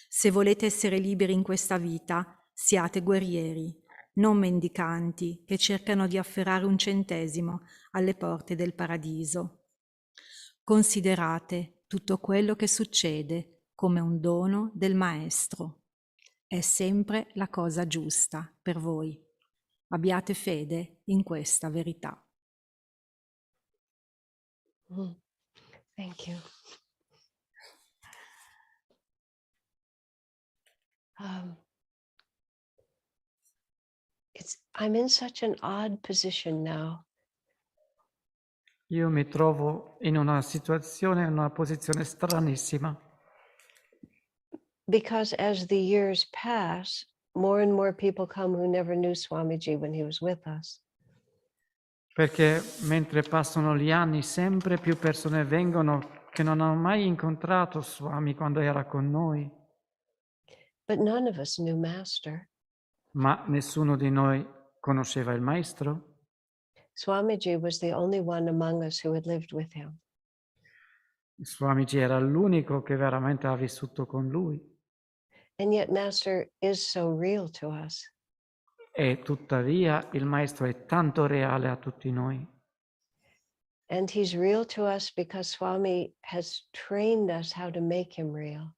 [SPEAKER 2] Se volete essere liberi in questa vita, siate guerrieri, non mendicanti che cercano di afferrare un centesimo alle porte del paradiso. Considerate tutto quello che succede come un dono del Maestro. È sempre la cosa giusta per voi. Abbiate fede in questa verità.
[SPEAKER 3] Thank you. I'm in such an odd position now.
[SPEAKER 4] Io mi trovo in una situazione, in una posizione stranissima,
[SPEAKER 3] Because as the years pass, more and more people come who never knew Swamiji when he was with us.
[SPEAKER 4] perché mentre passano gli anni sempre più persone vengono che non hanno mai incontrato Swami quando era con noi,
[SPEAKER 3] But none of us knew Master.
[SPEAKER 4] ma nessuno di noi conosceva il Maestro.
[SPEAKER 3] Swamiji was the only one among us who had lived with him.
[SPEAKER 4] Swamiji era l'unico che veramente ha vissuto con lui.
[SPEAKER 3] And yet Master is so real to us.
[SPEAKER 4] E tuttavia il Maestro è tanto reale a tutti noi.
[SPEAKER 3] And he's real to us because Swami has trained us how to make him real.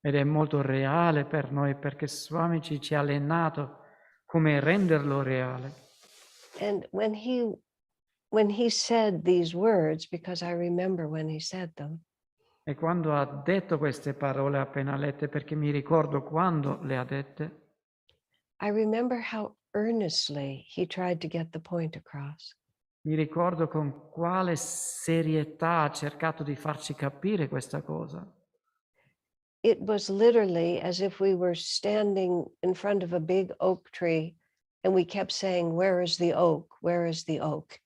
[SPEAKER 4] Ed è molto reale per noi perché Swamiji ci ha allenato come renderlo reale.
[SPEAKER 3] And when he when he said these words, because I remember when he said them,
[SPEAKER 4] E quando ha detto queste parole appena lette, perché mi ricordo quando le ha dette,
[SPEAKER 3] I remember how earnestly he tried to get the point across.
[SPEAKER 4] mi ricordo con quale serietà ha cercato di farci capire questa cosa.
[SPEAKER 3] It was literally as if we were standing in front of a big oak tree and we kept saying, "Where is the oak? Where is the oak?"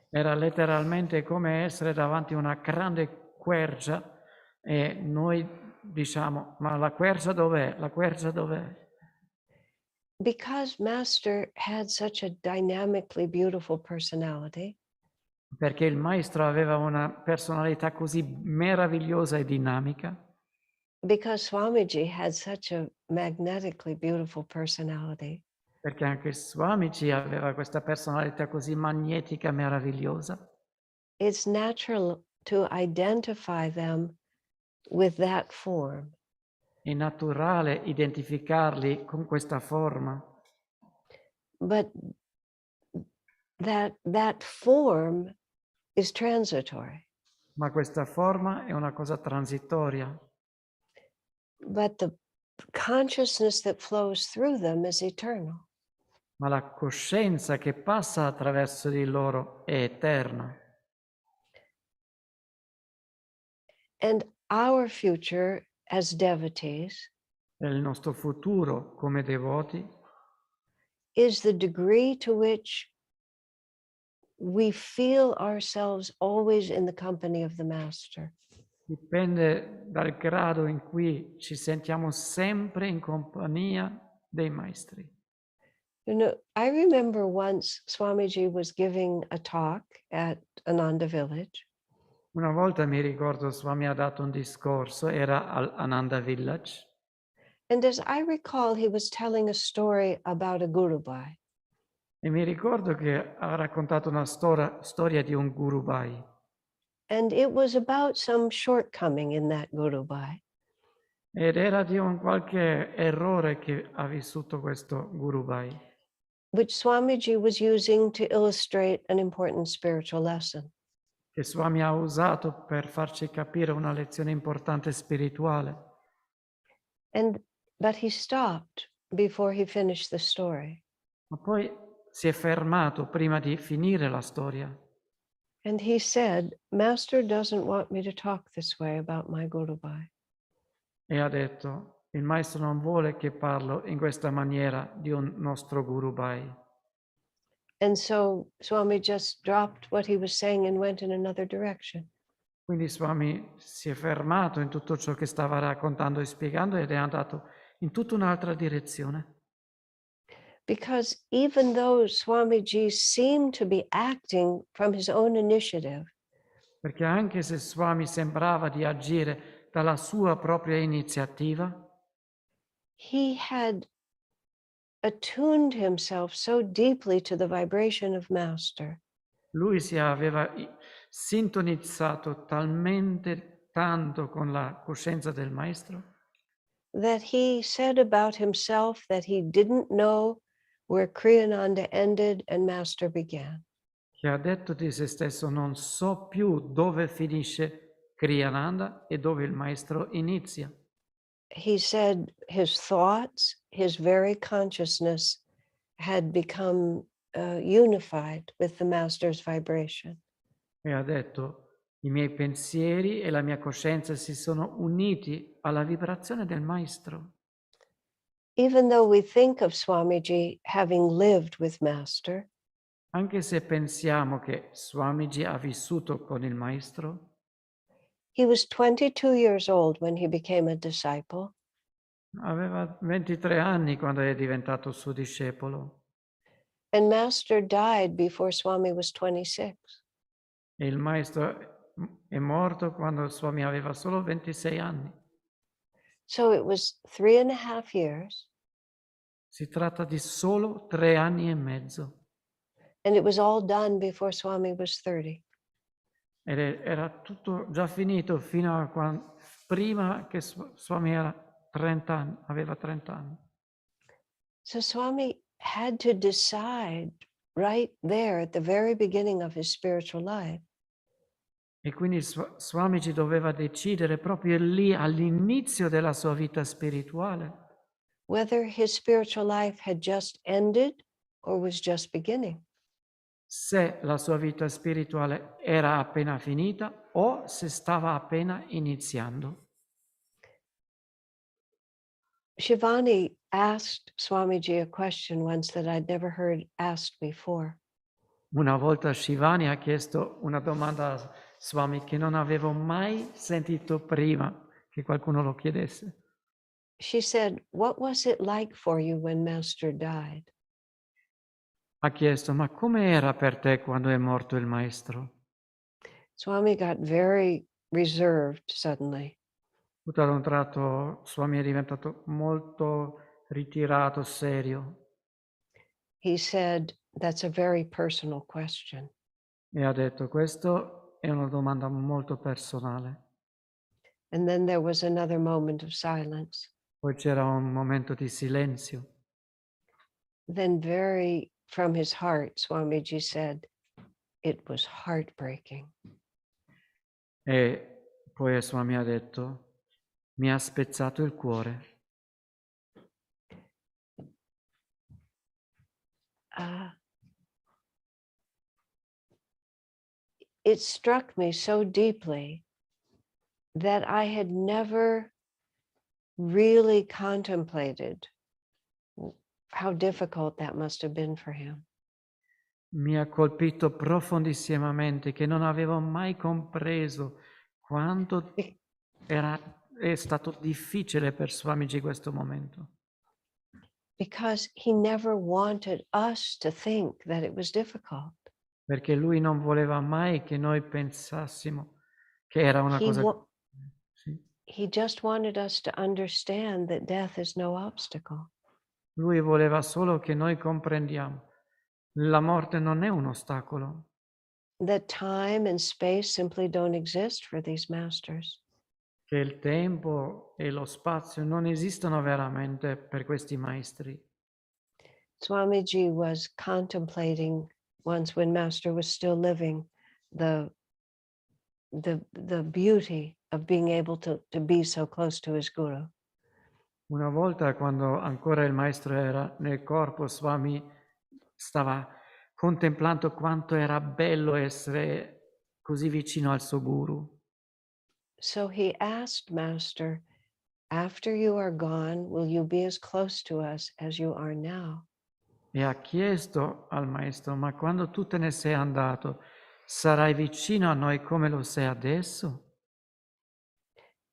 [SPEAKER 4] Era letteralmente come essere davanti a una grande quercia e noi diciamo, ma la quercia dov'è? La quercia dov'è?
[SPEAKER 3] Because Master had such a dynamically beautiful personality,
[SPEAKER 4] Perché il maestro aveva una personalità così meravigliosa e dinamica,
[SPEAKER 3] because Swamiji had such a magnetically beautiful personality,
[SPEAKER 4] perché anche Swamiji aveva questa personalità così magnetica e meravigliosa,
[SPEAKER 3] it's natural to identify them with that form.
[SPEAKER 4] è naturale identificarli con questa forma,
[SPEAKER 3] But that form is transitory.
[SPEAKER 4] ma questa forma è una cosa transitoria,
[SPEAKER 3] But the consciousness that flows through them is eternal.
[SPEAKER 4] ma la coscienza che passa attraverso di loro è eterna.
[SPEAKER 3] And our future as devotees
[SPEAKER 4] E il nostro futuro come devoti
[SPEAKER 3] is the degree to which we feel ourselves always in the company of the Master.
[SPEAKER 4] dipende dal grado in cui ci sentiamo sempre in compagnia dei maestri.
[SPEAKER 3] You know, I remember once Swamiji was giving a talk at Ananda Village,
[SPEAKER 4] Una volta mi ricordo Swami ha dato un discorso, era al Ananda Village,
[SPEAKER 3] and as I recall, he was telling a story about a Gurubai.
[SPEAKER 4] e mi ricordo che ha raccontato una storia di un Gurubai,
[SPEAKER 3] And it was about some shortcoming in that Gurubai.
[SPEAKER 4] ed era di un qualche errore che ha vissuto questo Gurubai,
[SPEAKER 3] Which Swamiji was using to illustrate an important spiritual lesson.
[SPEAKER 4] che Swami ha usato per farci capire una lezione importante spirituale.
[SPEAKER 3] But he stopped before he finished the story.
[SPEAKER 4] Ma poi si è fermato prima di finire la storia
[SPEAKER 3] And he said, "Master doesn't want me to talk this way about my Gurubai."
[SPEAKER 4] e ha detto: il maestro non vuole che parlo in questa maniera di un nostro Gurubai.
[SPEAKER 3] And so Swami just dropped what he was saying and went in another direction.
[SPEAKER 4] Quindi Swami si è fermato in tutto ciò che stava raccontando e spiegando ed è andato in tutta un'altra direzione.
[SPEAKER 3] Because even though Swamiji seemed to be acting from his own initiative,
[SPEAKER 4] Perché anche se Swami sembrava di agire dalla sua propria iniziativa,
[SPEAKER 3] he had attuned himself so deeply to the vibration of Master
[SPEAKER 4] lui si aveva sintonizzato talmente tanto con la coscienza del maestro
[SPEAKER 3] that he said about himself that he didn't know where Kriyananda ended and Master began.
[SPEAKER 4] che ha detto di se stesso: non so più dove finisce Kriyananda e dove il maestro inizia.
[SPEAKER 3] He said his thoughts, his very consciousness had become unified with the Master's vibration.
[SPEAKER 4] E ha detto: i miei pensieri e la mia coscienza si sono uniti alla vibrazione del maestro.
[SPEAKER 3] Even though we think of Swamiji having lived with Master,
[SPEAKER 4] Anche se pensiamo che Swamiji ha vissuto con il maestro,
[SPEAKER 3] he was 22 years old when he became a disciple.
[SPEAKER 4] aveva 23 anni quando è diventato suo discepolo
[SPEAKER 3] And Master died before Swami was 26.
[SPEAKER 4] e il maestro è morto quando Swami aveva solo 26 anni.
[SPEAKER 3] So it was 3.5 years,
[SPEAKER 4] Si tratta di solo 3 anni e mezzo.
[SPEAKER 3] and it was all done before Swami was 30.
[SPEAKER 4] Ed era tutto già finito fino a prima che Swami aveva 30 anni.
[SPEAKER 3] So Swami had to decide right there at the very beginning of his spiritual life,
[SPEAKER 4] E quindi Swamiji doveva decidere proprio lì all'inizio della sua vita spirituale
[SPEAKER 3] whether his spiritual life had just ended or was just beginning.
[SPEAKER 4] se la sua vita spirituale era appena finita o se stava appena iniziando.
[SPEAKER 3] Shivani asked Swamiji a question once that I'd never heard asked before.
[SPEAKER 4] Una volta Shivani ha chiesto una domanda a Swami che non avevo mai sentito prima che qualcuno lo chiedesse.
[SPEAKER 3] She said, "What was it like for you when Master died?"
[SPEAKER 4] Ha chiesto, ma come era per te quando è morto il maestro?
[SPEAKER 3] Swami got very reserved suddenly.
[SPEAKER 4] Tutto ad un tratto Swami è diventato molto ritirato, serio,
[SPEAKER 3] He said, "That's a very personal question."
[SPEAKER 4] e ha detto, questo è una domanda molto personale.
[SPEAKER 3] And then there was another moment of silence.
[SPEAKER 4] Poi c'era un momento di silenzio.
[SPEAKER 3] Then very from his heart, Swamiji said, "It was heartbreaking."
[SPEAKER 4] E poi Swami ha detto, mi ha spezzato il cuore.
[SPEAKER 3] It struck me so deeply that I had never really contemplated how difficult that must have been for him.
[SPEAKER 4] Mi ha colpito profondissimamente che non avevo mai compreso quanto è stato difficile per Swamiji questo momento.
[SPEAKER 3] Because he never wanted us to think that it was difficult.
[SPEAKER 4] Perché lui non voleva mai che noi pensassimo che era una cosa... Sì.
[SPEAKER 3] He just wanted us to understand that death is no obstacle.
[SPEAKER 4] Lui voleva solo che noi comprendiamo. La morte non è un ostacolo.
[SPEAKER 3] That time and space simply don't exist for these masters.
[SPEAKER 4] Che il tempo e lo spazio non esistono veramente per questi maestri.
[SPEAKER 3] Swamiji was contemplating once when Master was still living the beauty of being able to be so close to his guru.
[SPEAKER 4] Una volta, quando ancora il maestro era nel corpo, Swami stava contemplando quanto era bello essere così vicino al suo guru.
[SPEAKER 3] So he asked Master, "After you are gone, will you be as close to us as you are now?"
[SPEAKER 4] E ha chiesto al maestro, ma quando tu te ne sei andato, sarai vicino a noi come lo sei adesso?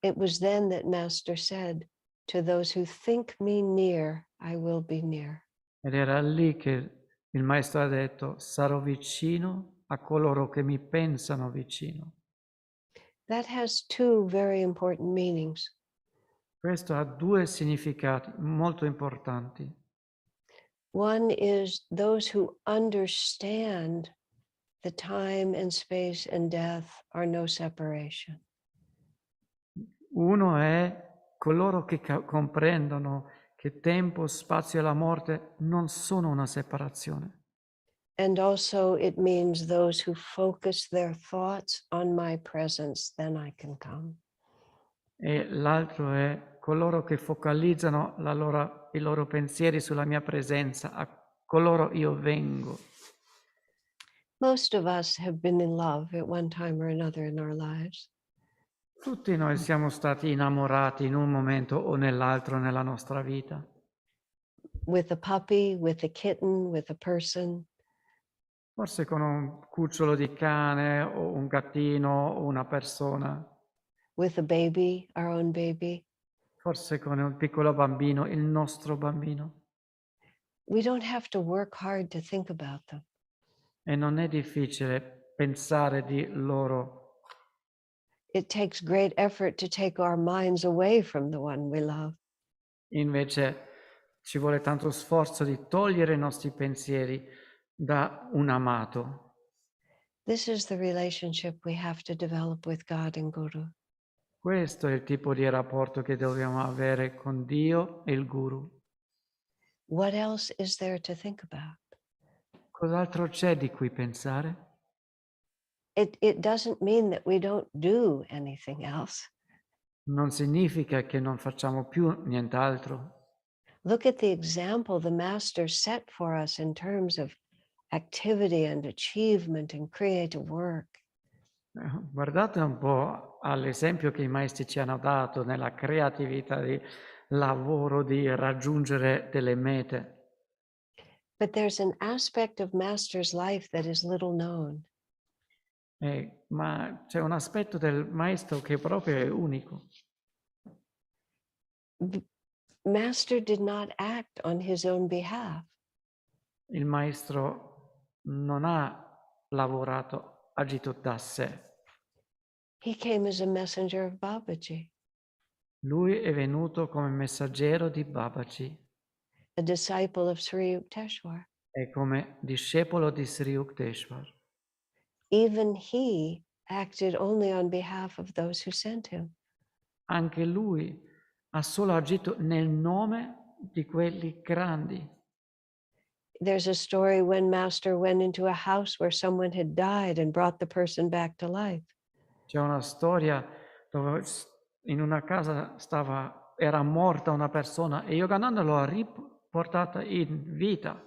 [SPEAKER 3] It was then that Master said, "To those who think me near, I will be near."
[SPEAKER 4] Ed era lì che il maestro ha detto, sarò vicino a coloro che mi pensano vicino.
[SPEAKER 3] That has two very important meanings.
[SPEAKER 4] Questo ha due significati molto importanti.
[SPEAKER 3] One is those who understand the time and space and death are no separation.
[SPEAKER 4] Uno è coloro che comprendono che tempo, spazio e la morte non sono una separazione.
[SPEAKER 3] And also it means those who focus their thoughts on my presence, then I can come.
[SPEAKER 4] E l'altro è coloro che focalizzano i loro pensieri sulla mia presenza, a coloro io vengo.
[SPEAKER 3] Most of us have been in love at one time or another in our lives.
[SPEAKER 4] Tutti noi siamo stati innamorati in un momento o nell'altro nella nostra vita.
[SPEAKER 3] With a puppy, with a kitten, with a person.
[SPEAKER 4] Forse con un cucciolo di cane o un gattino o una persona.
[SPEAKER 3] With a baby, our own baby.
[SPEAKER 4] Forse con un piccolo bambino, il nostro bambino.
[SPEAKER 3] We don't have to work hard to think about them.
[SPEAKER 4] E non è difficile pensare di loro.
[SPEAKER 3] It takes great effort to take our minds away from the one we love.
[SPEAKER 4] Invece ci vuole tanto sforzo di togliere i nostri pensieri da un amato.
[SPEAKER 3] This is the relationship we have to develop with God and Guru.
[SPEAKER 4] Questo è il tipo di rapporto che dobbiamo avere con Dio e il Guru.
[SPEAKER 3] What else is there to think about?
[SPEAKER 4] Cos'altro c'è di cui pensare?
[SPEAKER 3] It doesn't mean that we don't do anything else.
[SPEAKER 4] Non significa che non facciamo più nient'altro.
[SPEAKER 3] Look at the example the Master set for us in terms of activity and achievement and creative work.
[SPEAKER 4] Guardate un po' all'esempio che i maestri ci hanno dato nella creatività di lavoro, di raggiungere delle mete.
[SPEAKER 3] But there's an aspect of Master's life that is little known.
[SPEAKER 4] Ma c'è un aspetto del maestro che proprio è unico.
[SPEAKER 3] Master did not act on his own behalf.
[SPEAKER 4] Il maestro non ha lavorato, agito da sé.
[SPEAKER 3] He came as a messenger of Babaji,
[SPEAKER 4] Lui è venuto come messaggero di Babaji
[SPEAKER 3] a disciple of Sri Yukteswar.
[SPEAKER 4] e come discepolo di Sri 𝗚𝗕𝗕𝗏.
[SPEAKER 3] Even he acted only on behalf of those who sent him.
[SPEAKER 4] Anche lui ha solo agito nel nome di quelli grandi.
[SPEAKER 3] There's a story when Master went into a house where someone had died and brought the person back to life.
[SPEAKER 4] C'è una storia dove in una casa era morta una persona e Yogananda lo ha riportata in vita.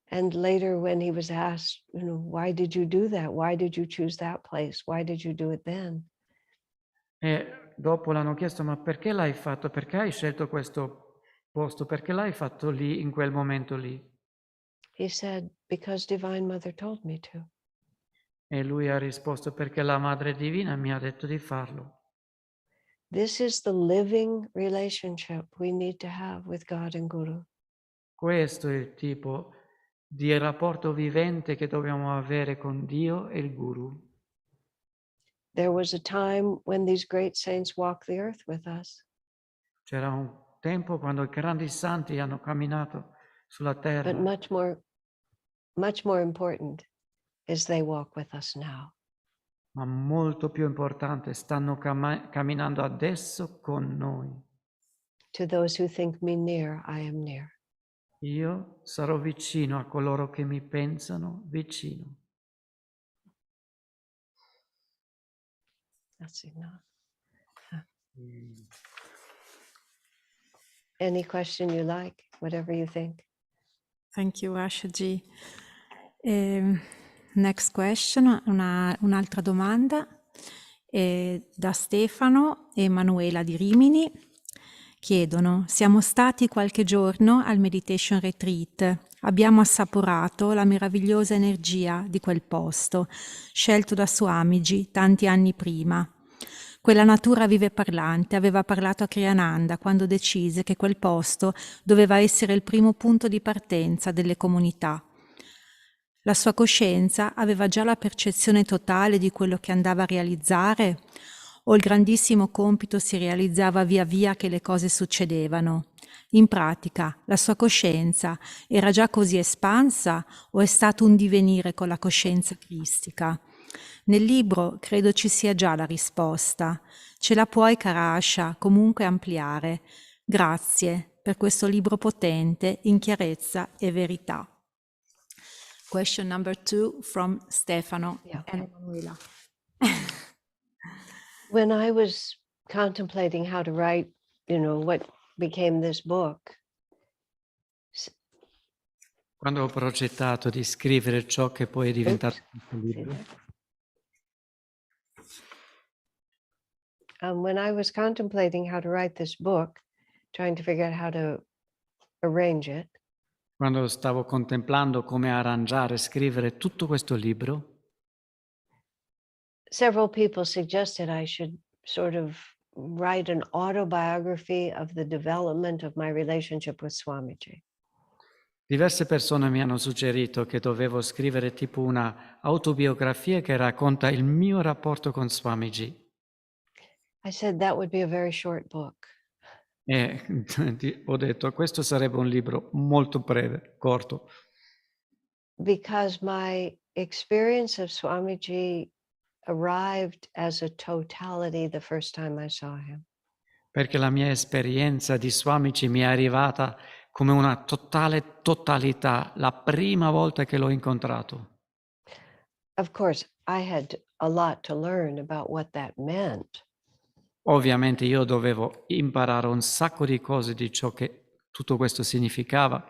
[SPEAKER 3] And later when he was asked, why did you do that? Why did you choose that place? Why did you do it then?
[SPEAKER 4] E dopo l'hanno chiesto, ma perché l'hai fatto? Perché hai scelto questo posto? Perché l'hai fatto lì, in quel momento lì?
[SPEAKER 3] He said, because Divine Mother told me to.
[SPEAKER 4] E lui ha risposto, perché la Madre Divina mi ha detto di farlo.
[SPEAKER 3] This is the living relationship we need to have with God and Guru.
[SPEAKER 4] Questo è il tipo di rapporto vivente che dobbiamo avere con Dio e il Guru.
[SPEAKER 3] There was a time when these great saints walked the earth with us.
[SPEAKER 4] C'era un tempo quando i grandi santi hanno camminato sulla terra.
[SPEAKER 3] But much more important is they walk with us now.
[SPEAKER 4] Ma molto più importante, stanno camminando adesso con noi.
[SPEAKER 3] To those who think me near, I am near.
[SPEAKER 4] Io sarò vicino a coloro che mi pensano vicino.
[SPEAKER 3] That's enough. Any question you like, whatever you think.
[SPEAKER 2] Thank you, Ashaji. Next question, un'altra domanda da Stefano e Emanuela di Rimini. Chiedono, siamo stati qualche giorno al Meditation Retreat, abbiamo assaporato la meravigliosa energia di quel posto, scelto da Swamiji tanti anni prima. Quella natura viva e parlante aveva parlato a Kriyananda quando decise che quel posto doveva essere il primo punto di partenza delle comunità. La sua coscienza aveva già la percezione totale di quello che andava a realizzare, o il grandissimo compito si realizzava via via che le cose succedevano? In pratica, la sua coscienza era già così espansa o è stato un divenire con la coscienza cristica? Nel libro credo ci sia già la risposta. Ce la puoi, cara Asha, comunque ampliare. Grazie per questo libro potente in chiarezza e verità. Question number 2 from Stefano and Emanuela.
[SPEAKER 3] When I was contemplating how to write, what became this book,
[SPEAKER 4] Quando ho progettato di scrivere ciò che poi è diventato questo libro,
[SPEAKER 3] when I was contemplating how to write this book, trying to figure out how to arrange it,
[SPEAKER 4] quando stavo contemplando come arrangiare e scrivere tutto questo libro,
[SPEAKER 3] several people suggested I should sort of write an autobiography of the development of my relationship with Swamiji.
[SPEAKER 4] diverse persone mi hanno suggerito che dovevo scrivere tipo una autobiografia che racconta il mio rapporto con Swamiji.
[SPEAKER 3] I said that would be a very short book.
[SPEAKER 4] E ho detto, questo sarebbe un libro molto breve, corto.
[SPEAKER 3] Because my experience of Swamiji arrived as a totality the first time I saw him.
[SPEAKER 4] Perché la mia esperienza di Swamiji mi è arrivata come una totale totalità la prima volta che l'ho incontrato.
[SPEAKER 3] Of course, I had a lot to learn about what that meant.
[SPEAKER 4] Ovviamente io dovevo imparare un sacco di cose di ciò che tutto questo significava.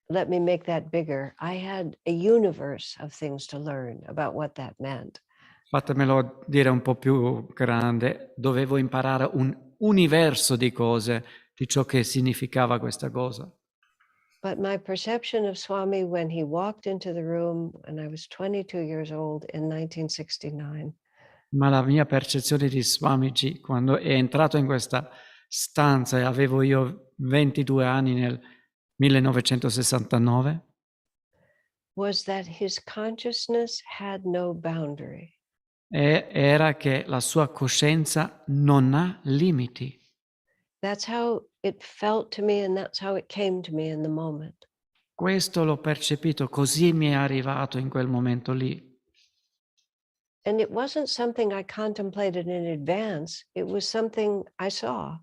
[SPEAKER 3] Let me make that bigger. I had a universe of things to learn about what that meant.
[SPEAKER 4] Fatemelo dire un po' più grande, dovevo imparare un universo di cose di ciò che significava questa cosa.
[SPEAKER 3] But my perception of Swami when he walked into the room when I was 22 years old in 1969
[SPEAKER 4] Ma la mia percezione di Swamiji, quando è entrato in questa stanza e avevo io 22 anni nel 1969,
[SPEAKER 3] was that his consciousness had no boundary.
[SPEAKER 4] era che la sua coscienza non ha limiti.
[SPEAKER 3] That's how it felt to me, and that's how it came to me in the moment.
[SPEAKER 4] Questo l'ho percepito, così mi è arrivato in quel momento lì.
[SPEAKER 3] And it wasn't something I contemplated in advance, it was something I saw.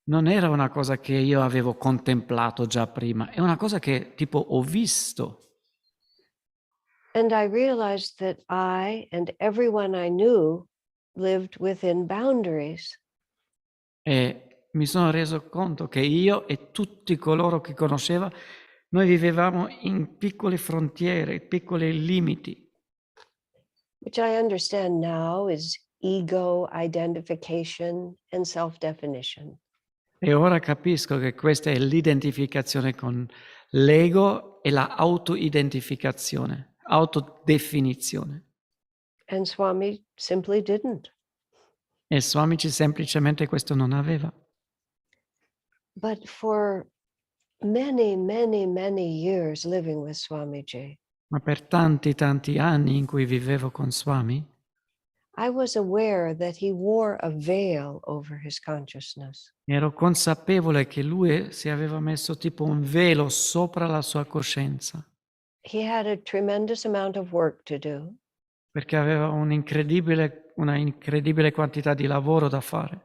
[SPEAKER 4] Non era una cosa che io avevo contemplato già prima, è una cosa che tipo ho visto.
[SPEAKER 3] And I realized that I and everyone I knew lived within boundaries.
[SPEAKER 4] E mi sono reso conto che io e tutti coloro che conoscevo, noi vivevamo in piccole frontiere, piccoli limiti.
[SPEAKER 3] Which I understand now is ego identification and self-definition.
[SPEAKER 4] E ora capisco che questa è l'identificazione con l'ego e la autoidentificazione, autodefinizione.
[SPEAKER 3] And Swami simply didn't.
[SPEAKER 4] E Swamiji semplicemente questo non aveva.
[SPEAKER 3] But for many, many, many years living with Swamiji,
[SPEAKER 4] Ma per tanti anni in cui vivevo con Swami,
[SPEAKER 3] I was aware that he wore a veil over his consciousness.
[SPEAKER 4] ero consapevole che lui si aveva messo tipo un velo sopra la sua coscienza,
[SPEAKER 3] He had a tremendous amount of work to do.
[SPEAKER 4] perché aveva una incredibile quantità di lavoro da fare.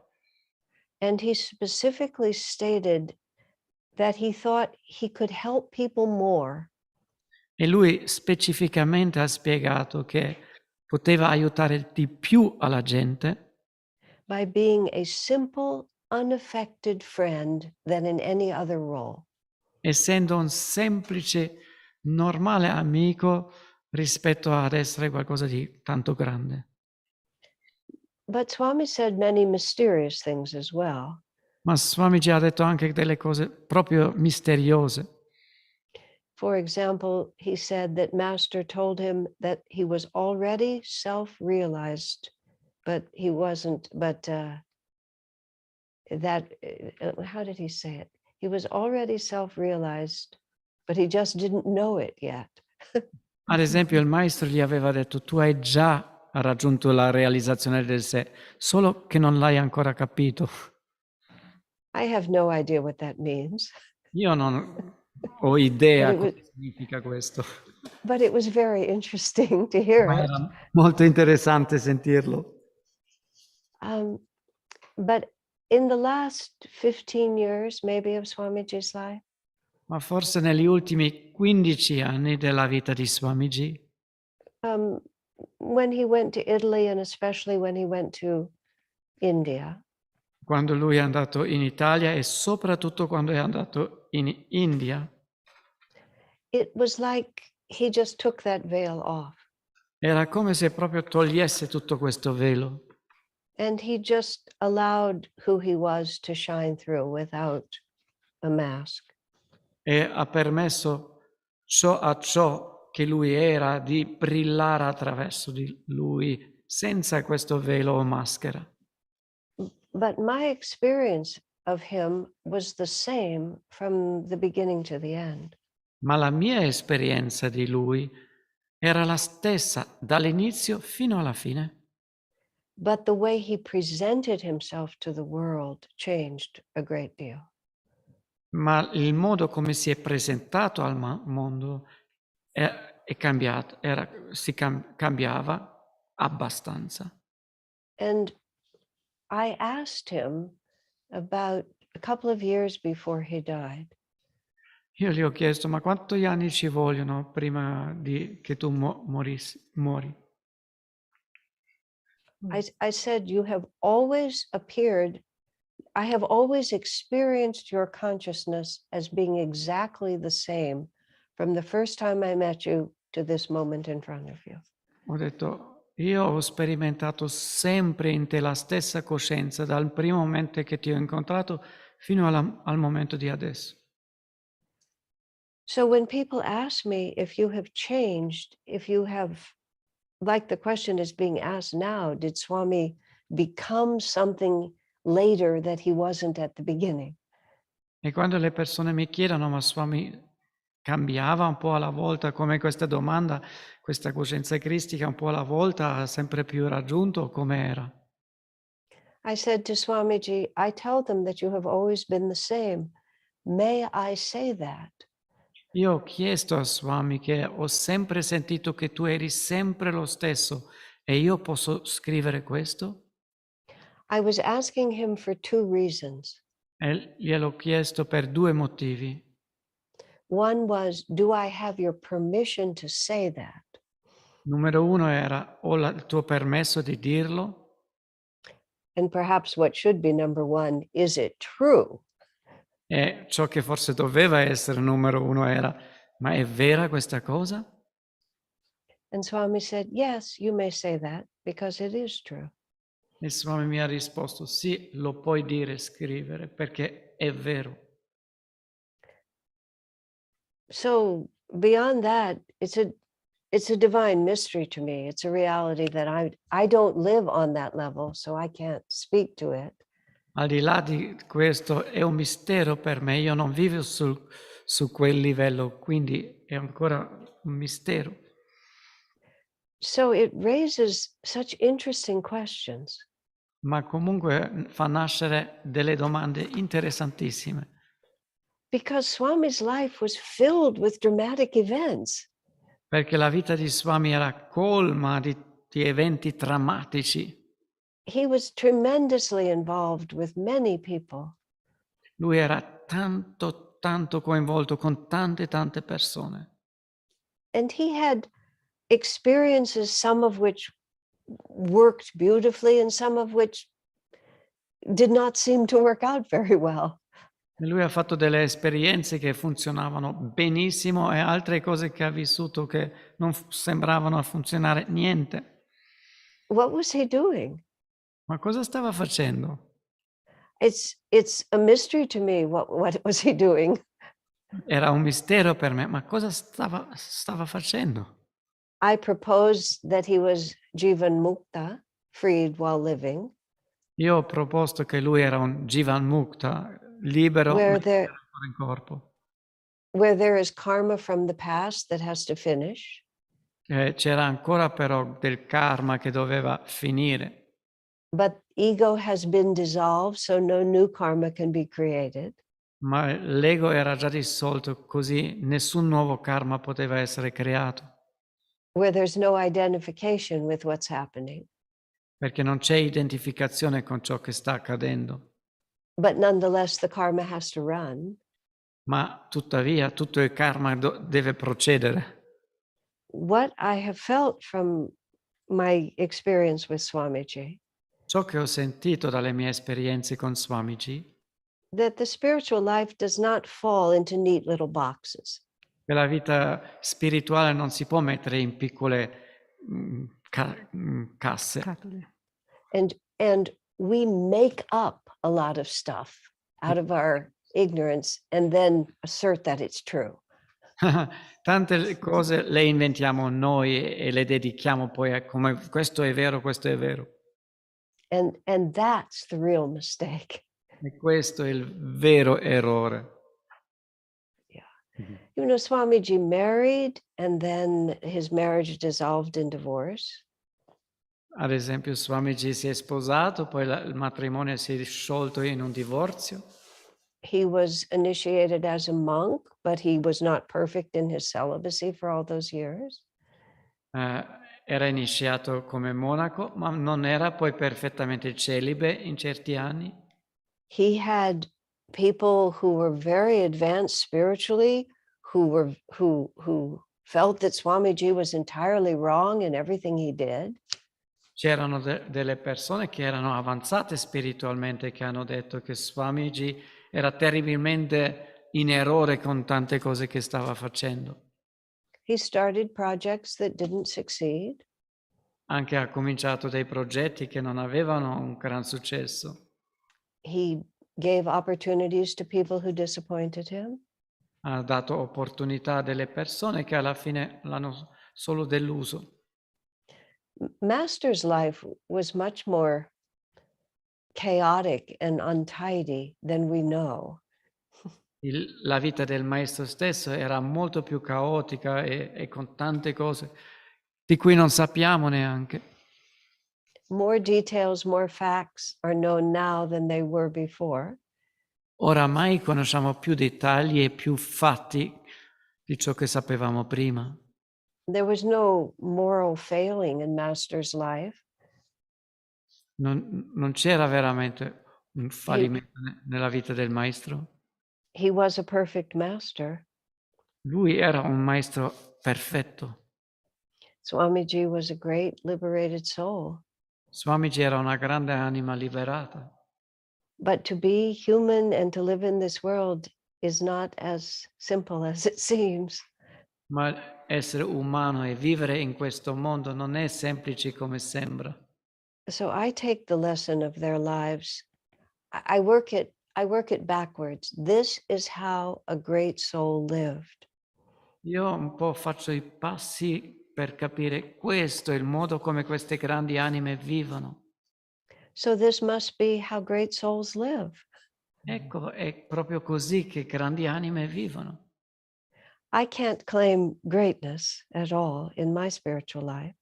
[SPEAKER 3] And he specifically stated that he thought he could help people more
[SPEAKER 4] E lui specificamente ha spiegato che poteva aiutare di più alla gente
[SPEAKER 3] by being a simple, unaffected friend than in any other role.
[SPEAKER 4] essendo un semplice, normale amico rispetto ad essere qualcosa di tanto grande.
[SPEAKER 3] But Swami said many mysterious things as well.
[SPEAKER 4] Ma Swamiji ha detto anche delle cose proprio misteriose.
[SPEAKER 3] For example, he said that Master told him that he was already self-realized, but he wasn't, how did he say it? He was already self-realized, but he just didn't know it yet.
[SPEAKER 4] Ad esempio, il maestro gli aveva detto: tu hai già raggiunto la realizzazione del sé, solo che non l'hai ancora capito.
[SPEAKER 3] I have no idea what that means,
[SPEAKER 4] Io non ho idea
[SPEAKER 3] But it
[SPEAKER 4] cosa significa questo,
[SPEAKER 3] but it was very interesting to hear
[SPEAKER 4] ma
[SPEAKER 3] it.
[SPEAKER 4] era molto interessante sentirlo.
[SPEAKER 3] But in the last 15 years, maybe, of Swamiji's life,
[SPEAKER 4] Ma forse negli ultimi 15 anni della vita di Swamiji,
[SPEAKER 3] when he went to Italy and especially when he went to India,
[SPEAKER 4] quando lui è andato in Italia e soprattutto quando è andato in India,
[SPEAKER 3] it was like he just took that veil off
[SPEAKER 4] era come se proprio togliesse tutto questo velo
[SPEAKER 3] and he just allowed who he was to shine through without a mask.
[SPEAKER 4] e ha permesso a ciò che lui era di brillare attraverso di lui senza questo velo o maschera.
[SPEAKER 3] But my experience of him was the same from the beginning to the end.
[SPEAKER 4] Ma la mia esperienza di lui era la stessa dall'inizio fino alla fine.
[SPEAKER 3] But the way he presented himself to the world changed a great deal.
[SPEAKER 4] Ma il modo come si è presentato al mondo è cambiato, cambiava abbastanza.
[SPEAKER 3] And I asked him about a couple of years before he died.
[SPEAKER 4] Io gli ho chiesto, ma quanti anni ci vogliono prima che tu muori?
[SPEAKER 3] I said, you have always appeared, I have always experienced your consciousness as being exactly the same from the first time I met you to this moment in front of you.
[SPEAKER 4] Ho detto, io ho sperimentato sempre in te la stessa coscienza dal primo momento che ti ho incontrato fino al momento di adesso.
[SPEAKER 3] So when people ask me if you have changed, if you have, like the question is being asked now, did Swami become something later that he wasn't at the beginning?
[SPEAKER 4] E quando le persone mi chiedono, ma Swami cambiava un po' alla volta, come questa domanda, questa coscienza cristica un po' alla volta ha sempre più raggiunto, come era?
[SPEAKER 3] I said to Swamiji, I tell them that you have always been the same. May I say that?
[SPEAKER 4] Io ho chiesto a Swami che ho sempre sentito che tu eri sempre lo stesso e io posso scrivere questo?
[SPEAKER 3] I was asking him for two reasons.
[SPEAKER 4] E gliel'ho chiesto per due motivi.
[SPEAKER 3] One was, do I have your permission to say that?
[SPEAKER 4] Numero uno era, ho il tuo permesso di dirlo?
[SPEAKER 3] And perhaps what should be number one, is it true?
[SPEAKER 4] E ciò che forse doveva essere numero uno era, ma è vera questa cosa?
[SPEAKER 3] And Swami said, yes, you may say that because it is true.
[SPEAKER 4] E Swami mi ha risposto, sì, lo puoi dire, scrivere, perché è vero.
[SPEAKER 3] So beyond that, it's a divine mystery to me. It's a reality that I don't live on that level, so I can't speak to it.
[SPEAKER 4] Al di là di questo è un mistero per me, io non vivo su quel livello, quindi è ancora un mistero.
[SPEAKER 3] So it raises such interesting questions.
[SPEAKER 4] Ma comunque fa nascere delle domande interessantissime.
[SPEAKER 3] Because Swami's life was filled with dramatic events.
[SPEAKER 4] Perché la vita di Swami era colma di eventi drammatici.
[SPEAKER 3] He was tremendously involved with many people.
[SPEAKER 4] Lui era tanto coinvolto con tante persone.
[SPEAKER 3] And he had experiences, some of which worked beautifully and some of which did not seem to work out very well.
[SPEAKER 4] E lui ha fatto delle esperienze che funzionavano benissimo e altre cose che ha vissuto che non sembravano funzionare niente.
[SPEAKER 3] What was he doing?
[SPEAKER 4] Ma cosa stava facendo?
[SPEAKER 3] It's a mystery to me. What was he doing?
[SPEAKER 4] Era un mistero per me, ma cosa stava facendo?
[SPEAKER 3] I proposed that he was Jivan Mukta, freed while living.
[SPEAKER 4] Io ho proposto che lui era un Jivan Mukta, libero ma ancora in corpo.
[SPEAKER 3] Where there is karma from the past that has to finish.
[SPEAKER 4] C'era ancora però del karma che doveva finire.
[SPEAKER 3] But ego has been dissolved, so no new karma can be created.
[SPEAKER 4] Ma l'ego era già dissolto, così nessun nuovo karma poteva essere creato.
[SPEAKER 3] Where there's no identification with what's happening.
[SPEAKER 4] Perché non c'è identificazione con ciò che sta accadendo.
[SPEAKER 3] But nonetheless, the karma has to run.
[SPEAKER 4] Ma tuttavia tutto il karma deve procedere.
[SPEAKER 3] What I have felt from my experience with Swamiji,
[SPEAKER 4] Ciò che ho sentito dalle mie esperienze con Swamiji,
[SPEAKER 3] that the spiritual life does not fall into neat little boxes.
[SPEAKER 4] che la vita spirituale non si può mettere in piccole casse.
[SPEAKER 3] And we make up a lot of stuff out of our ignorance and then assert that it's true.
[SPEAKER 4] Tante cose le inventiamo noi e le dedichiamo poi a come questo è vero, questo è vero.
[SPEAKER 3] And that's the real mistake.
[SPEAKER 4] E questo è il vero errore.
[SPEAKER 3] Yeah. You know, Swamiji married and then his marriage dissolved in divorce.
[SPEAKER 4] Ad esempio Swamiji si è sposato, poi il matrimonio si è sciolto in un divorzio.
[SPEAKER 3] He was initiated as a monk, but he was not perfect in his celibacy for all those years.
[SPEAKER 4] Era iniziato come monaco, ma non era poi perfettamente celibe in certi anni.
[SPEAKER 3] He had people who were very advanced spiritually, who felt that Swamiji was entirely wrong in everything he did.
[SPEAKER 4] C'erano delle persone che erano avanzate spiritualmente che hanno detto che Swamiji era terribilmente in errore con tante cose che stava facendo.
[SPEAKER 3] He started projects that didn't succeed.
[SPEAKER 4] Anche ha cominciato dei progetti che non avevano un gran successo.
[SPEAKER 3] He gave opportunities to people who disappointed him.
[SPEAKER 4] Ha dato opportunità a delle persone che alla fine l'hanno solo deluso.
[SPEAKER 3] Master's life was much more chaotic and untidy than we know.
[SPEAKER 4] La vita del maestro stesso era molto più caotica e con tante cose di cui non sappiamo neanche.
[SPEAKER 3] More details, more facts are known now than they were before.
[SPEAKER 4] Oramai conosciamo più dettagli e più fatti di ciò che sapevamo prima.
[SPEAKER 3] There was no moral failing in Master's life.
[SPEAKER 4] Non c'era veramente un fallimento nella vita del maestro.
[SPEAKER 3] He was a perfect master.
[SPEAKER 4] Lui era un maestro perfetto.
[SPEAKER 3] Swamiji was a great liberated soul.
[SPEAKER 4] Swamiji era una grande anima liberata.
[SPEAKER 3] But to be human and to live in this world is not as simple as it seems.
[SPEAKER 4] Ma essere umano e vivere in questo mondo non è semplice come sembra.
[SPEAKER 3] So I take the lesson of their lives. I work it backwards. This is how a great soul lived.
[SPEAKER 4] Io un po' faccio i passi per capire questo è il modo come queste grandi anime vivono.
[SPEAKER 3] So this must be how great souls live.
[SPEAKER 4] Ecco, è proprio così che grandi anime vivono.
[SPEAKER 3] I can't claim greatness at all in my spiritual life.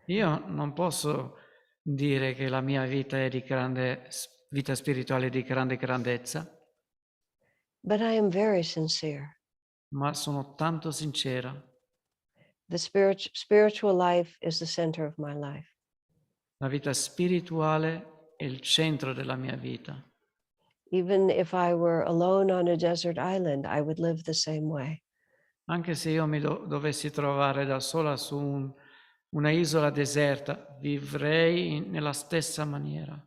[SPEAKER 4] Io non posso dire che la mia vita è di vita spirituale di grande grandezza,
[SPEAKER 3] But I am very sincere.
[SPEAKER 4] ma sono tanto sincera.
[SPEAKER 3] The spiritual life is the center of my life.
[SPEAKER 4] La vita spirituale è il centro della mia vita.
[SPEAKER 3] Even if I were alone on a desert island, I would live the same way.
[SPEAKER 4] Anche se io mi dovessi trovare da sola su una isola deserta, vivrei nella stessa maniera.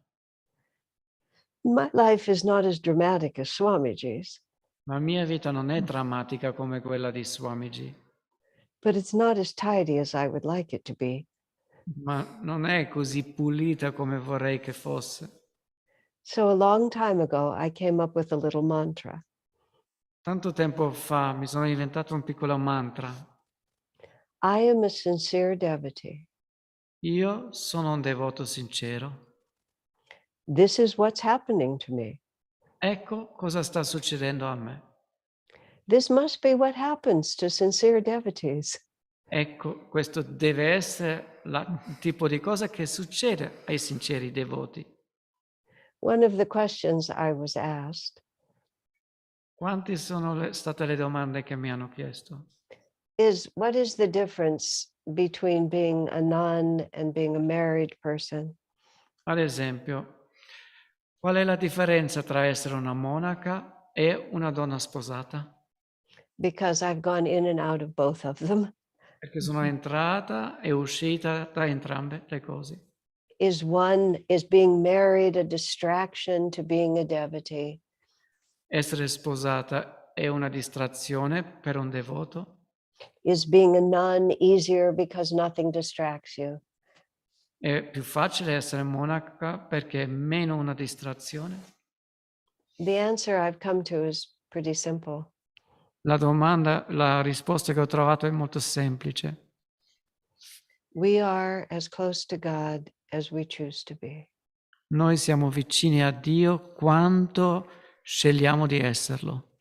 [SPEAKER 3] My life is not as dramatic as Swamiji's,
[SPEAKER 4] La mia vita non è drammatica come quella di Swamiji,
[SPEAKER 3] but it's not as tidy as I would like it to be.
[SPEAKER 4] ma non è così pulita come vorrei che fosse.
[SPEAKER 3] So a long time ago, I came up with a little mantra.
[SPEAKER 4] Tanto tempo fa mi sono inventato un piccolo mantra.
[SPEAKER 3] I am a sincere devotee.
[SPEAKER 4] Io sono un devoto sincero.
[SPEAKER 3] This is what's happening to me.
[SPEAKER 4] Ecco cosa sta succedendo a me.
[SPEAKER 3] This must be what happens to sincere devotees.
[SPEAKER 4] Ecco, questo deve essere il tipo di cosa che succede ai sinceri devoti.
[SPEAKER 3] One of the questions I was asked
[SPEAKER 4] Quante sono state le domande che mi hanno chiesto?
[SPEAKER 3] is, what is the difference between being a nun and being a married person?
[SPEAKER 4] Ad esempio, qual è la differenza tra essere una monaca e una donna sposata?
[SPEAKER 3] Because I've gone in and out of both of them.
[SPEAKER 4] Perché sono entrata e uscita da entrambe le cose.
[SPEAKER 3] Is being married a distraction to being a devotee?
[SPEAKER 4] Essere sposata è una distrazione per un devoto?
[SPEAKER 3] Is being a nun easier because nothing distracts you?
[SPEAKER 4] È più facile essere monaca perché è meno una distrazione?
[SPEAKER 3] The answer I've come to is pretty simple.
[SPEAKER 4] La risposta che ho trovato è molto semplice.
[SPEAKER 3] We are as close to God as we choose to be.
[SPEAKER 4] Noi siamo vicini a Dio quanto scegliamo di esserlo.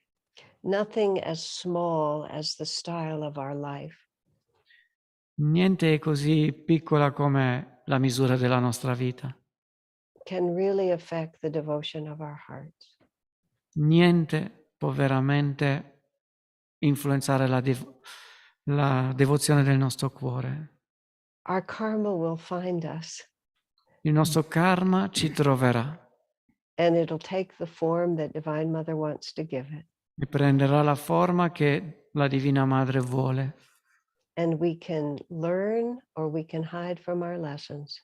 [SPEAKER 3] Nothing as small as the style of our life.
[SPEAKER 4] Niente è così piccola come la misura della nostra vita.
[SPEAKER 3] Can really affect the devotion of our hearts.
[SPEAKER 4] Niente può veramente influenzare la devozione del nostro cuore.
[SPEAKER 3] Our karma will find us.
[SPEAKER 4] Il nostro karma ci troverà.
[SPEAKER 3] and it'll take the form that Divine Mother wants to give it.
[SPEAKER 4] E prenderà la forma che la Divina Madre vuole.
[SPEAKER 3] And we can learn or we can hide from our lessons.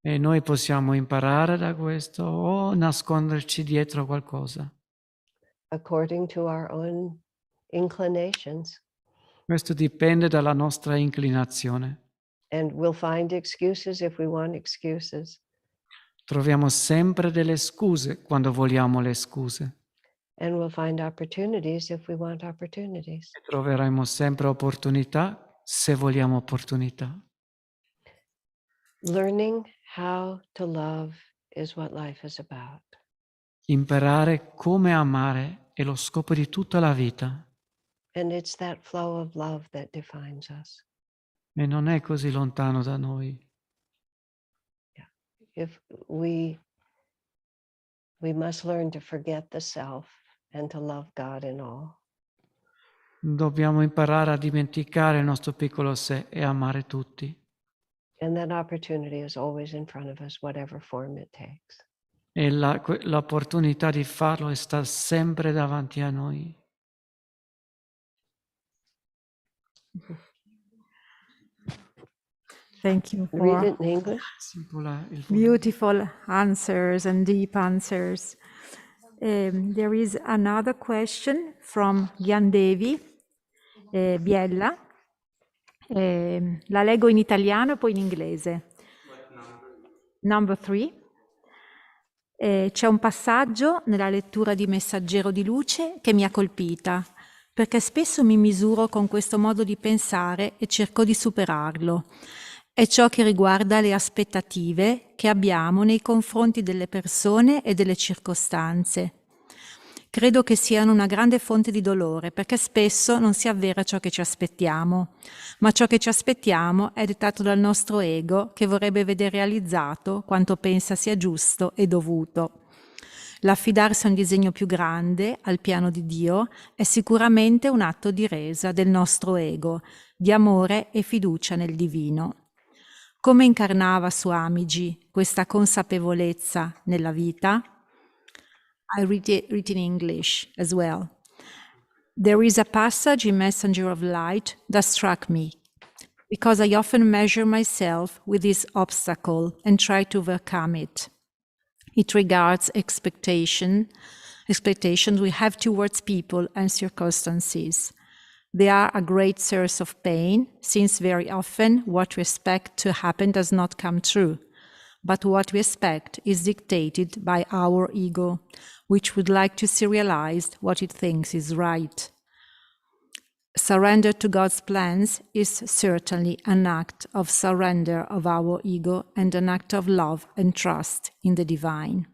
[SPEAKER 4] E noi possiamo imparare da questo o nasconderci dietro qualcosa.
[SPEAKER 3] According to our own inclinations.
[SPEAKER 4] Questo dipende dalla nostra inclinazione.
[SPEAKER 3] And we'll find excuses if we want excuses.
[SPEAKER 4] Troviamo sempre delle scuse quando vogliamo le scuse.
[SPEAKER 3] And we'll find opportunities if we want opportunities.
[SPEAKER 4] E troveremo sempre opportunità se vogliamo opportunità.
[SPEAKER 3] Learning how to love is what life is about.
[SPEAKER 4] Imparare come amare è lo scopo di tutta la vita.
[SPEAKER 3] And it's that flow of love that defines us.
[SPEAKER 4] E non è così lontano da noi.
[SPEAKER 3] If we must learn to forget the self and to love God in all.
[SPEAKER 4] Dobbiamo imparare a dimenticare il nostro piccolo sé e amare tutti.
[SPEAKER 3] And that opportunity is always in front of us, whatever form it takes.
[SPEAKER 4] E l'opportunità di farlo sta sempre davanti a noi.
[SPEAKER 2] Thank you
[SPEAKER 3] Read
[SPEAKER 2] for
[SPEAKER 3] it in English.
[SPEAKER 2] beautiful answers and deep answers. There is another question from Gyandevi Biella. La leggo in italiano e poi in inglese. Number 3. C'è un passaggio nella lettura di Messaggero di Luce che mi ha colpita, perché spesso mi misuro con questo modo di pensare e cerco di superarlo. È ciò che riguarda le aspettative che abbiamo nei confronti delle persone e delle circostanze. Credo che siano una grande fonte di dolore, perché spesso non si avvera ciò che ci aspettiamo, ma ciò che ci aspettiamo è dettato dal nostro ego che vorrebbe vedere realizzato quanto pensa sia giusto e dovuto. L'affidarsi a un disegno più grande, al piano di Dio, è sicuramente un atto di resa del nostro ego, di amore e fiducia nel divino. Come incarnava Swamiji questa consapevolezza nella vita? I read it in English as well. There is a passage in Messenger of Light that struck me, because I often measure myself with this obstacle and try to overcome it. It regards expectations we have towards people and circumstances. They are a great source of pain, since very often what we expect to happen does not come true. But what we expect is dictated by our ego, which would like to see realized what it thinks is right. Surrender to God's plans is certainly an act of surrender of our ego and an act of love and trust in the divine.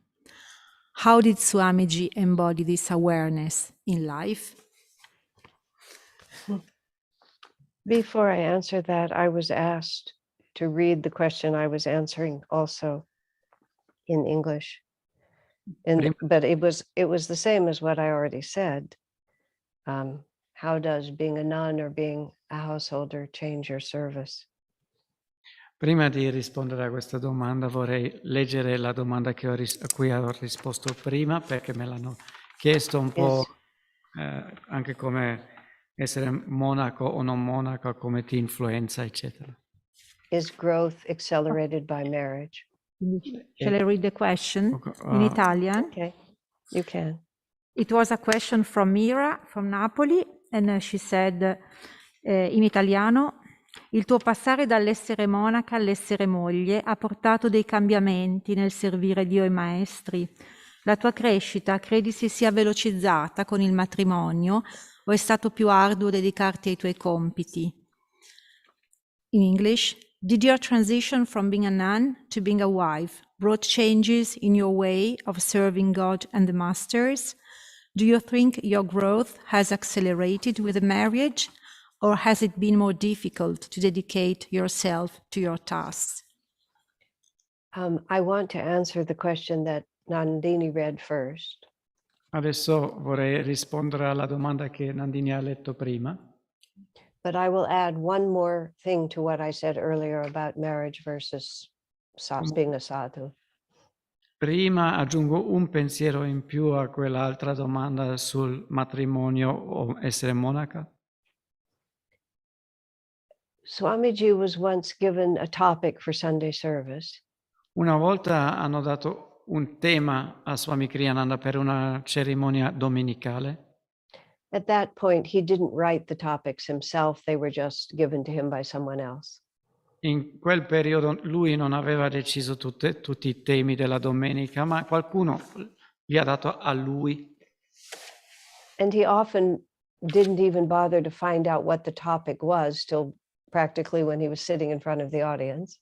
[SPEAKER 2] How did Swamiji embody this awareness in life?
[SPEAKER 3] Before I answer that, I was asked to read the question I was answering also in English. But it was the same as what I already said. How does being a nun or being a householder change your service?
[SPEAKER 4] Prima di rispondere a questa domanda vorrei leggere la domanda a cui ho risposto prima, perché me l'hanno chiesto un po' anche come essere monaco o non monaco, come ti influenza, eccetera.
[SPEAKER 3] Is growth accelerated by marriage?
[SPEAKER 2] Shall I read the question in Italian?
[SPEAKER 3] Okay, you can.
[SPEAKER 2] It was a question from Mira, from Napoli, and she said in italiano: il tuo passare dall'essere monaca all'essere moglie ha portato dei cambiamenti nel servire Dio e i maestri. La tua crescita credi si sia velocizzata con il matrimonio o è stato più arduo dedicarti ai tuoi compiti? In English, did your transition from being a nun to being a wife brought changes in your way of serving God and the masters? Do you think your growth has accelerated with the marriage, or has it been more difficult to dedicate yourself to your tasks?
[SPEAKER 3] I want to answer the question that Nandini read first.
[SPEAKER 4] Adesso vorrei rispondere alla domanda che Nandini ha letto prima.
[SPEAKER 3] But I will add one more thing to what I said earlier about marriage versus being a sadhu.
[SPEAKER 4] Prima aggiungo un pensiero in più a quell'altra domanda sul matrimonio o essere monaca.
[SPEAKER 3] Swamiji was once given a topic for Sunday service.
[SPEAKER 4] Una volta hanno dato un tema a Swami Kriyananda per una cerimonia domenicale.
[SPEAKER 3] At that point, he didn't write the topics himself. They were just given to him by someone else.
[SPEAKER 4] In quel periodo lui non aveva deciso tutti i temi della domenica, ma qualcuno li ha dato a lui.
[SPEAKER 3] And he often didn't even bother to find out what the topic was till practically when he was sitting in front of the audience.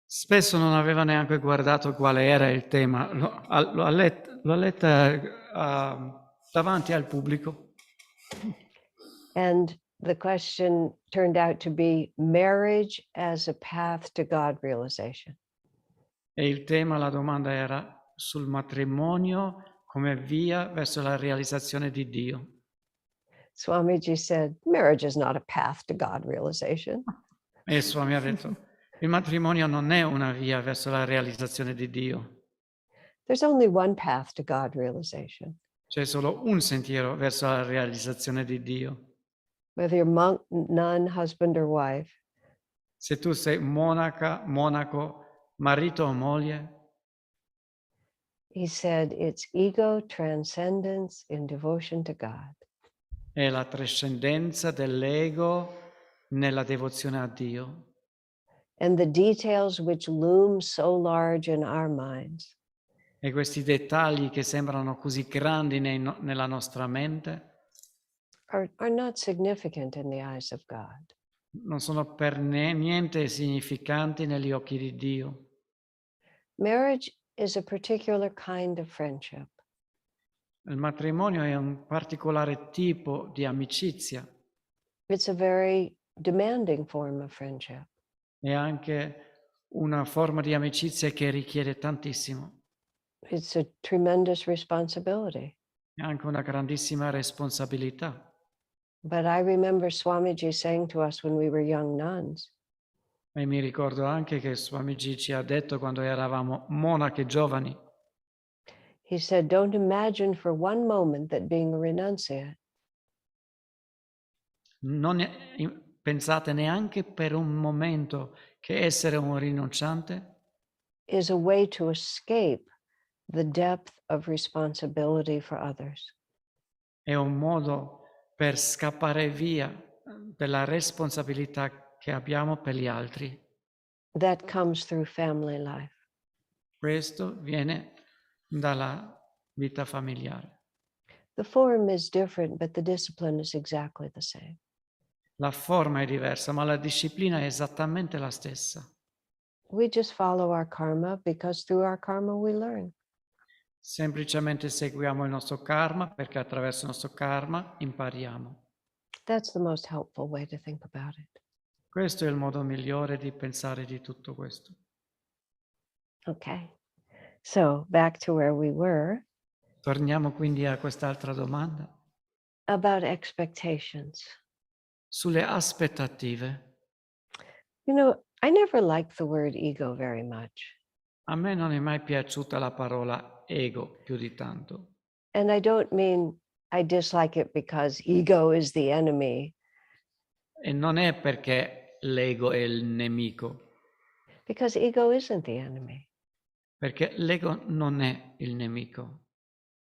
[SPEAKER 4] Spesso non aveva neanche guardato quale era il tema, l'ha letta davanti al pubblico.
[SPEAKER 3] And the question turned out to be marriage as a path to God realization.
[SPEAKER 4] E il tema, la domanda era sul matrimonio come via verso la realizzazione di Dio.
[SPEAKER 3] Swamiji said, marriage is not a path to God realization.
[SPEAKER 4] E Swami ha detto, il matrimonio non è una via verso la realizzazione di Dio.
[SPEAKER 3] There's only one path to God realization.
[SPEAKER 4] C'è solo un sentiero verso la realizzazione di Dio.
[SPEAKER 3] Whether you're monk, nun, husband, or wife,
[SPEAKER 4] Se tu sei monaca, monaco, marito o moglie,
[SPEAKER 3] he said, it's ego transcendence in devotion to God.
[SPEAKER 4] è la trascendenza dell'ego nella devozione a Dio.
[SPEAKER 3] And the details which loom so large in our minds
[SPEAKER 4] E questi dettagli che sembrano così grandi nella nostra mente
[SPEAKER 3] are not significant in the eyes of God.
[SPEAKER 4] non sono per niente significanti negli occhi di Dio.
[SPEAKER 3] Marriage is a particular kind of friendship.
[SPEAKER 4] Il matrimonio è un particolare tipo di amicizia,
[SPEAKER 3] It's a very demanding form of friendship.
[SPEAKER 4] è anche una forma di amicizia che richiede tantissimo,
[SPEAKER 3] It's a tremendous responsibility.
[SPEAKER 4] è anche una grandissima responsabilità.
[SPEAKER 3] But I remember Swamiji saying to us when we were young nuns,
[SPEAKER 4] E mi ricordo anche che Swamiji ci ha detto quando eravamo monache giovani,
[SPEAKER 3] he said, don't imagine for one moment that being a renunciate
[SPEAKER 4] pensate neanche per un momento che essere un rinunciante
[SPEAKER 3] is a way to escape the depth of responsibility for others.
[SPEAKER 4] è un modo per scappare via della responsabilità che abbiamo per gli altri.
[SPEAKER 3] That comes through family life.
[SPEAKER 4] Questo viene dalla vita familiare.
[SPEAKER 3] The form is different, but the discipline is exactly the same.
[SPEAKER 4] La forma è diversa, ma la disciplina è esattamente la stessa.
[SPEAKER 3] We just follow our karma because through our karma we learn.
[SPEAKER 4] Semplicemente seguiamo il nostro karma perché attraverso il nostro karma impariamo.
[SPEAKER 3] That's the most helpful way to think about it.
[SPEAKER 4] Questo è il modo migliore di pensare di tutto questo.
[SPEAKER 3] Okay, so back to where we were
[SPEAKER 4] Torniamo quindi a quest'altra domanda.
[SPEAKER 3] about expectations.
[SPEAKER 4] Sulle aspettative.
[SPEAKER 3] You know, I never liked the word ego very much.
[SPEAKER 4] A me non è mai piaciuta la parola ego più di tanto.
[SPEAKER 3] And I don't mean I dislike it because ego is the enemy,
[SPEAKER 4] E non è perché l'ego è il nemico,
[SPEAKER 3] because ego isn't the enemy.
[SPEAKER 4] perché l'ego non è il nemico.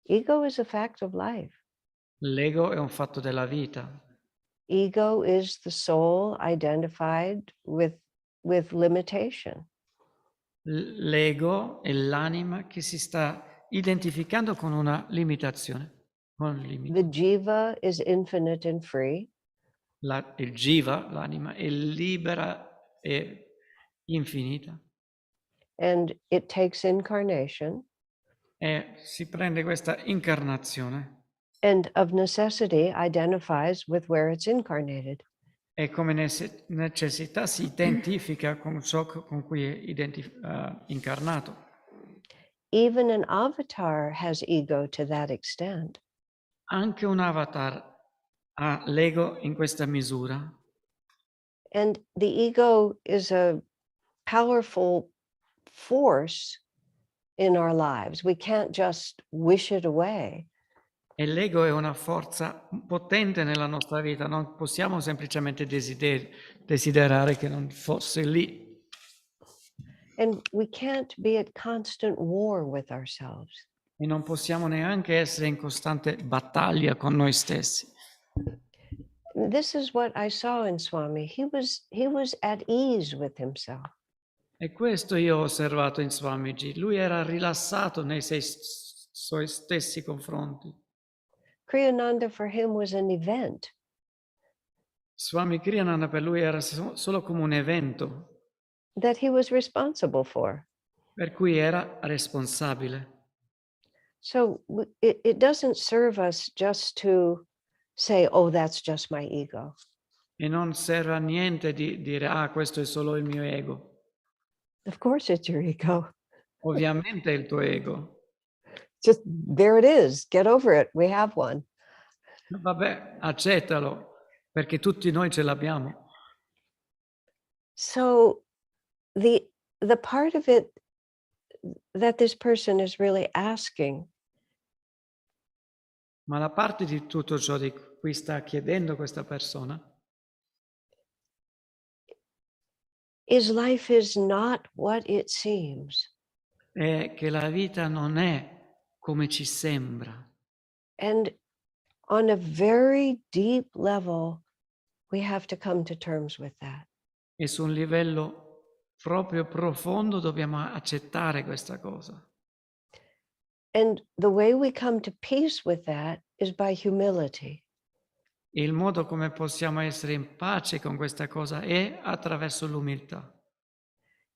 [SPEAKER 3] Ego is a fact of life.
[SPEAKER 4] L'ego è un fatto della vita.
[SPEAKER 3] Ego is the soul identified with limitation.
[SPEAKER 4] L'ego è l'anima che si sta identificando con una limitazione, con un limite.
[SPEAKER 3] The jiva is infinite and free.
[SPEAKER 4] Il jiva, l'anima, è libera e infinita.
[SPEAKER 3] And it takes incarnation.
[SPEAKER 4] E si prende questa incarnazione
[SPEAKER 3] And of necessity identifies with where it's incarnated.
[SPEAKER 4] e come necessità si identifica con ciò con cui è incarnato.
[SPEAKER 3] Even an avatar has ego to that extent.
[SPEAKER 4] Anche un avatar ha l'ego in questa misura.
[SPEAKER 3] And the ego is a powerful force in our lives. We can't just wish it away.
[SPEAKER 4] E l'ego è una forza potente nella nostra vita, non possiamo semplicemente desiderare che non fosse lì.
[SPEAKER 3] And we can't be at constant war with ourselves.
[SPEAKER 4] E non possiamo neanche essere in costante battaglia con noi stessi.
[SPEAKER 3] This is what I saw in Swami. He was at ease with himself.
[SPEAKER 4] E questo io ho osservato in Swamiji. Lui era rilassato nei suoi stessi confronti.
[SPEAKER 3] Kriyananda for him was an event.
[SPEAKER 4] Swami Kriyananda per lui era solo come un evento
[SPEAKER 3] That he was responsible for.
[SPEAKER 4] per cui era responsabile.
[SPEAKER 3] So it doesn't serve us just to say, oh, that's just my ego.
[SPEAKER 4] E non serve a niente di dire, ah, questo è solo il mio ego.
[SPEAKER 3] Of course it's your ego.
[SPEAKER 4] Ovviamente è il tuo ego.
[SPEAKER 3] Just there it is. Get over it. We have one.
[SPEAKER 4] Vabbè, accettalo, perché tutti noi ce l'abbiamo.
[SPEAKER 3] So the part of it that this person is really asking
[SPEAKER 4] Ma la parte di tutto ciò di cui sta chiedendo questa persona
[SPEAKER 3] is life is not what it seems.
[SPEAKER 4] è che la vita non è come ci sembra.
[SPEAKER 3] And on a very deep level, we have to come to terms with that.
[SPEAKER 4] E su un livello proprio profondo dobbiamo accettare questa cosa.
[SPEAKER 3] And the way we come to peace with that is by humility.
[SPEAKER 4] E il modo come possiamo essere in pace con questa cosa è attraverso l'umiltà.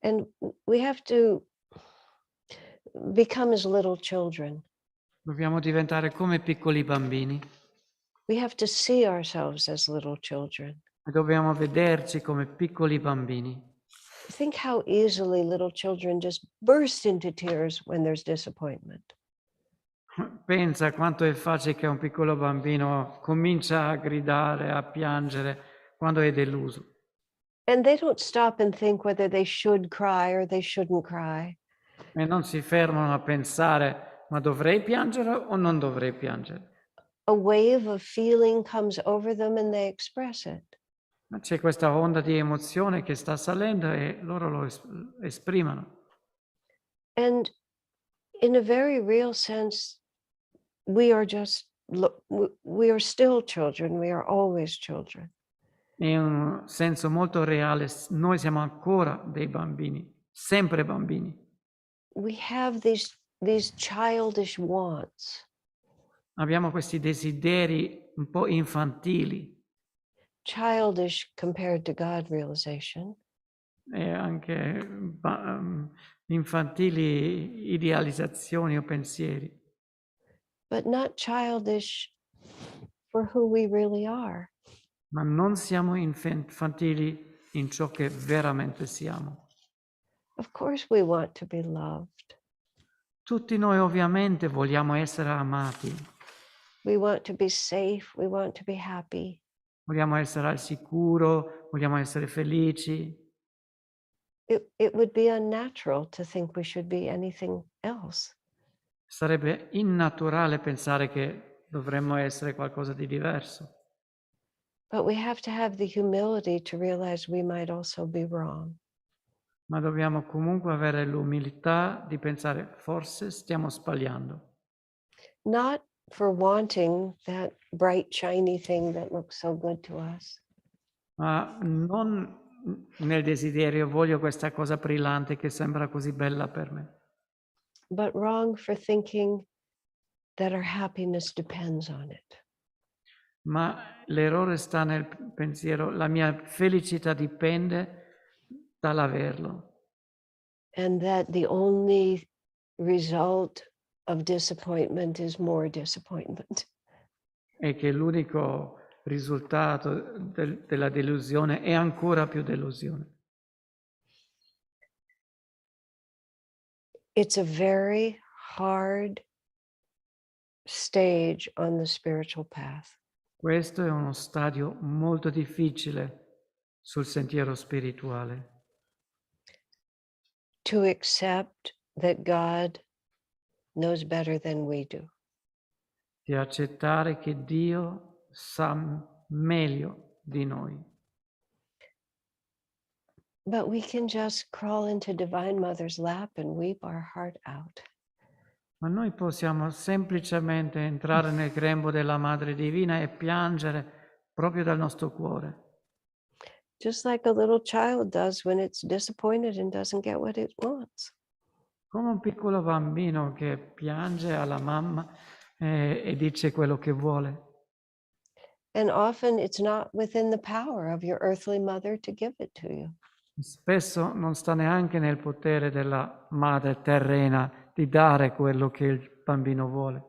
[SPEAKER 3] And we have to become as little children.
[SPEAKER 4] Dobbiamo diventare come piccoli bambini
[SPEAKER 3] We have to see ourselves as little children.
[SPEAKER 4] e dobbiamo vederci come piccoli bambini.
[SPEAKER 3] Think how easily little children just burst into tears when there's disappointment.
[SPEAKER 4] Pensa quanto è facile che un piccolo bambino comincia a gridare, a piangere quando è deluso.
[SPEAKER 3] And they don't stop and think whether they should cry or they shouldn't cry.
[SPEAKER 4] E non si fermano a pensare, ma dovrei piangere o non dovrei piangere?
[SPEAKER 3] A wave of feeling comes over them and they express it.
[SPEAKER 4] Ma c'è questa onda di emozione che sta salendo e loro lo esprimono.
[SPEAKER 3] And in a very real sense, we are still children. We are always children.
[SPEAKER 4] In un senso molto reale, noi siamo ancora dei bambini, sempre bambini.
[SPEAKER 3] We have these childish wants.
[SPEAKER 4] Abbiamo questi desideri un po' infantili
[SPEAKER 3] Childish compared to God realization.
[SPEAKER 4] e anche infantili idealizzazioni o pensieri,
[SPEAKER 3] But not childish for who we really are.
[SPEAKER 4] ma non siamo infantili in ciò che veramente siamo.
[SPEAKER 3] Of course we want to be loved.
[SPEAKER 4] Tutti noi ovviamente vogliamo essere amati,
[SPEAKER 3] We want to be safe. We want to be happy.
[SPEAKER 4] vogliamo essere al sicuro, vogliamo essere felici.
[SPEAKER 3] It would be unnatural to think we should be anything else.
[SPEAKER 4] Sarebbe innaturale pensare che dovremmo essere qualcosa di diverso.
[SPEAKER 3] But we have to have the humility to realize we might also be wrong.
[SPEAKER 4] Ma dobbiamo comunque avere l'umiltà di pensare, forse stiamo sbagliando.
[SPEAKER 3] Not for wanting that bright, shiny thing that looks so good to us.
[SPEAKER 4] Ma non nel desiderio, voglio questa cosa brillante che sembra così bella per me.
[SPEAKER 3] But wrong for thinking that our happiness depends on it.
[SPEAKER 4] Ma l'errore sta nel pensiero, la mia felicità dipende dall'averlo.
[SPEAKER 3] And that the only result of disappointment is more disappointment.
[SPEAKER 4] E che l'unico risultato della delusione è ancora più delusione.
[SPEAKER 3] It's a very hard stage on the spiritual path.
[SPEAKER 4] Questo è uno stadio molto difficile sul sentiero spirituale.
[SPEAKER 3] To accept that God knows better than we do.
[SPEAKER 4] di accettare che Dio sa meglio di noi.
[SPEAKER 3] But we can just crawl into Divine Mother's lap and weep our heart out.
[SPEAKER 4] Ma noi possiamo semplicemente entrare nel grembo della Madre Divina e piangere proprio dal nostro cuore.
[SPEAKER 3] Just like a little child does when it's disappointed and doesn't get what it wants.
[SPEAKER 4] Come un piccolo bambino che piange alla mamma e dice quello che vuole.
[SPEAKER 3] And often it's not within the power of your earthly mother to give it to you.
[SPEAKER 4] Spesso non sta neanche nel potere della madre terrena di dare quello che il bambino vuole.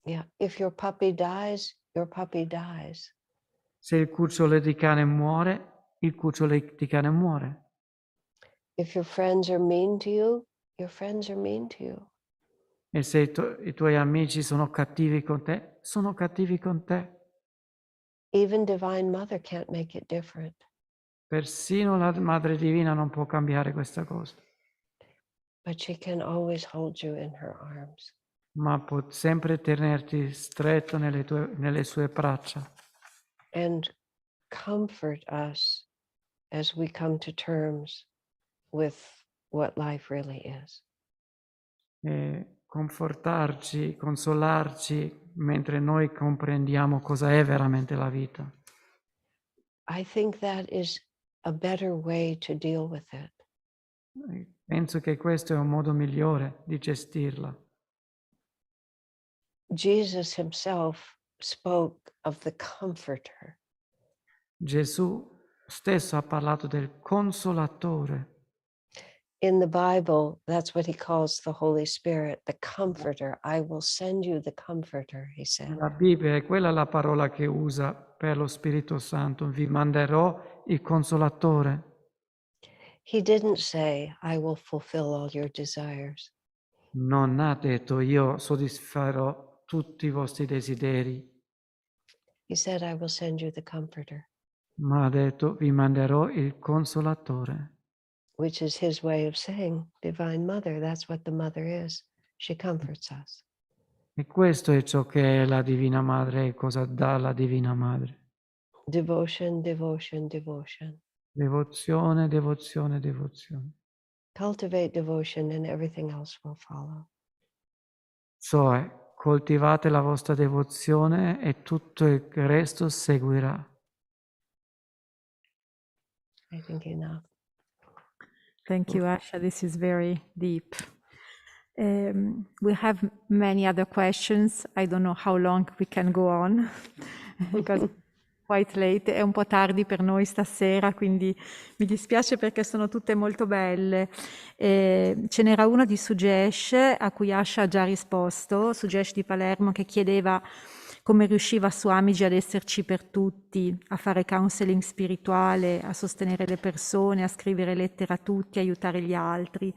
[SPEAKER 3] Yeah, if your puppy dies, your puppy dies.
[SPEAKER 4] Se il cucciolo di cane muore, il cucciolo di cane muore.
[SPEAKER 3] If your friends are mean to you, your friends are mean to you.
[SPEAKER 4] E se i tuoi amici sono cattivi con te, sono cattivi con te.
[SPEAKER 3] Even Divine Mother can't make it different.
[SPEAKER 4] Persino la Madre Divina non può cambiare questa cosa.
[SPEAKER 3] But she can always hold you in her arms.
[SPEAKER 4] Ma può sempre tenerti stretto nelle sue braccia.
[SPEAKER 3] And comfort us as we come to terms with what life really is.
[SPEAKER 4] E confortarci, consolarci mentre noi comprendiamo cosa è veramente la vita.
[SPEAKER 3] I think that is a better way to deal with it.
[SPEAKER 4] Penso che questo è un modo migliore di gestirla.
[SPEAKER 3] Jesus himself spoke of the Comforter.
[SPEAKER 4] Gesù stesso ha parlato del Consolatore.
[SPEAKER 3] In the Bible, that's what he calls the Holy Spirit, the Comforter. I will send you the Comforter, he said.
[SPEAKER 4] La Bibbia è quella la parola che usa per lo Spirito Santo. Vi manderò il Consolatore.
[SPEAKER 3] He didn't say, I will fulfill all your desires.
[SPEAKER 4] Non ha detto io soddisferò tutti i vostri desideri,
[SPEAKER 3] He said, I will send you the Comforter,
[SPEAKER 4] ma ha detto vi manderò il Consolatore.
[SPEAKER 3] which is his way of saying, Divine Mother, that's what the Mother is. She comforts us.
[SPEAKER 4] E questo è ciò che è la Divina Madre e cosa dà la Divina Madre.
[SPEAKER 3] Devotion, devotion, devotion.
[SPEAKER 4] Devozione, devozione, devozione.
[SPEAKER 3] Cultivate devotion and everything else will follow.
[SPEAKER 4] Cioè, coltivate la vostra devozione e tutto il resto seguirà.
[SPEAKER 3] I think enough.
[SPEAKER 2] Thank you, Asha. This is very deep. We have many other questions. I don't know how long we can go on because it's quite late. È un po' tardi per noi stasera, quindi mi dispiace perché sono tutte molto belle. Ce n'era uno di 𝗠𝗔𝗧𝗦𝗦𝗔𝗡𝗏 a cui Asha ha già risposto, 𝗠𝗔𝗧 di Palermo, che chiedeva come riusciva Swamiji ad esserci per tutti, a fare counseling spirituale, a sostenere le persone, a scrivere lettere a tutti, aiutare gli altri.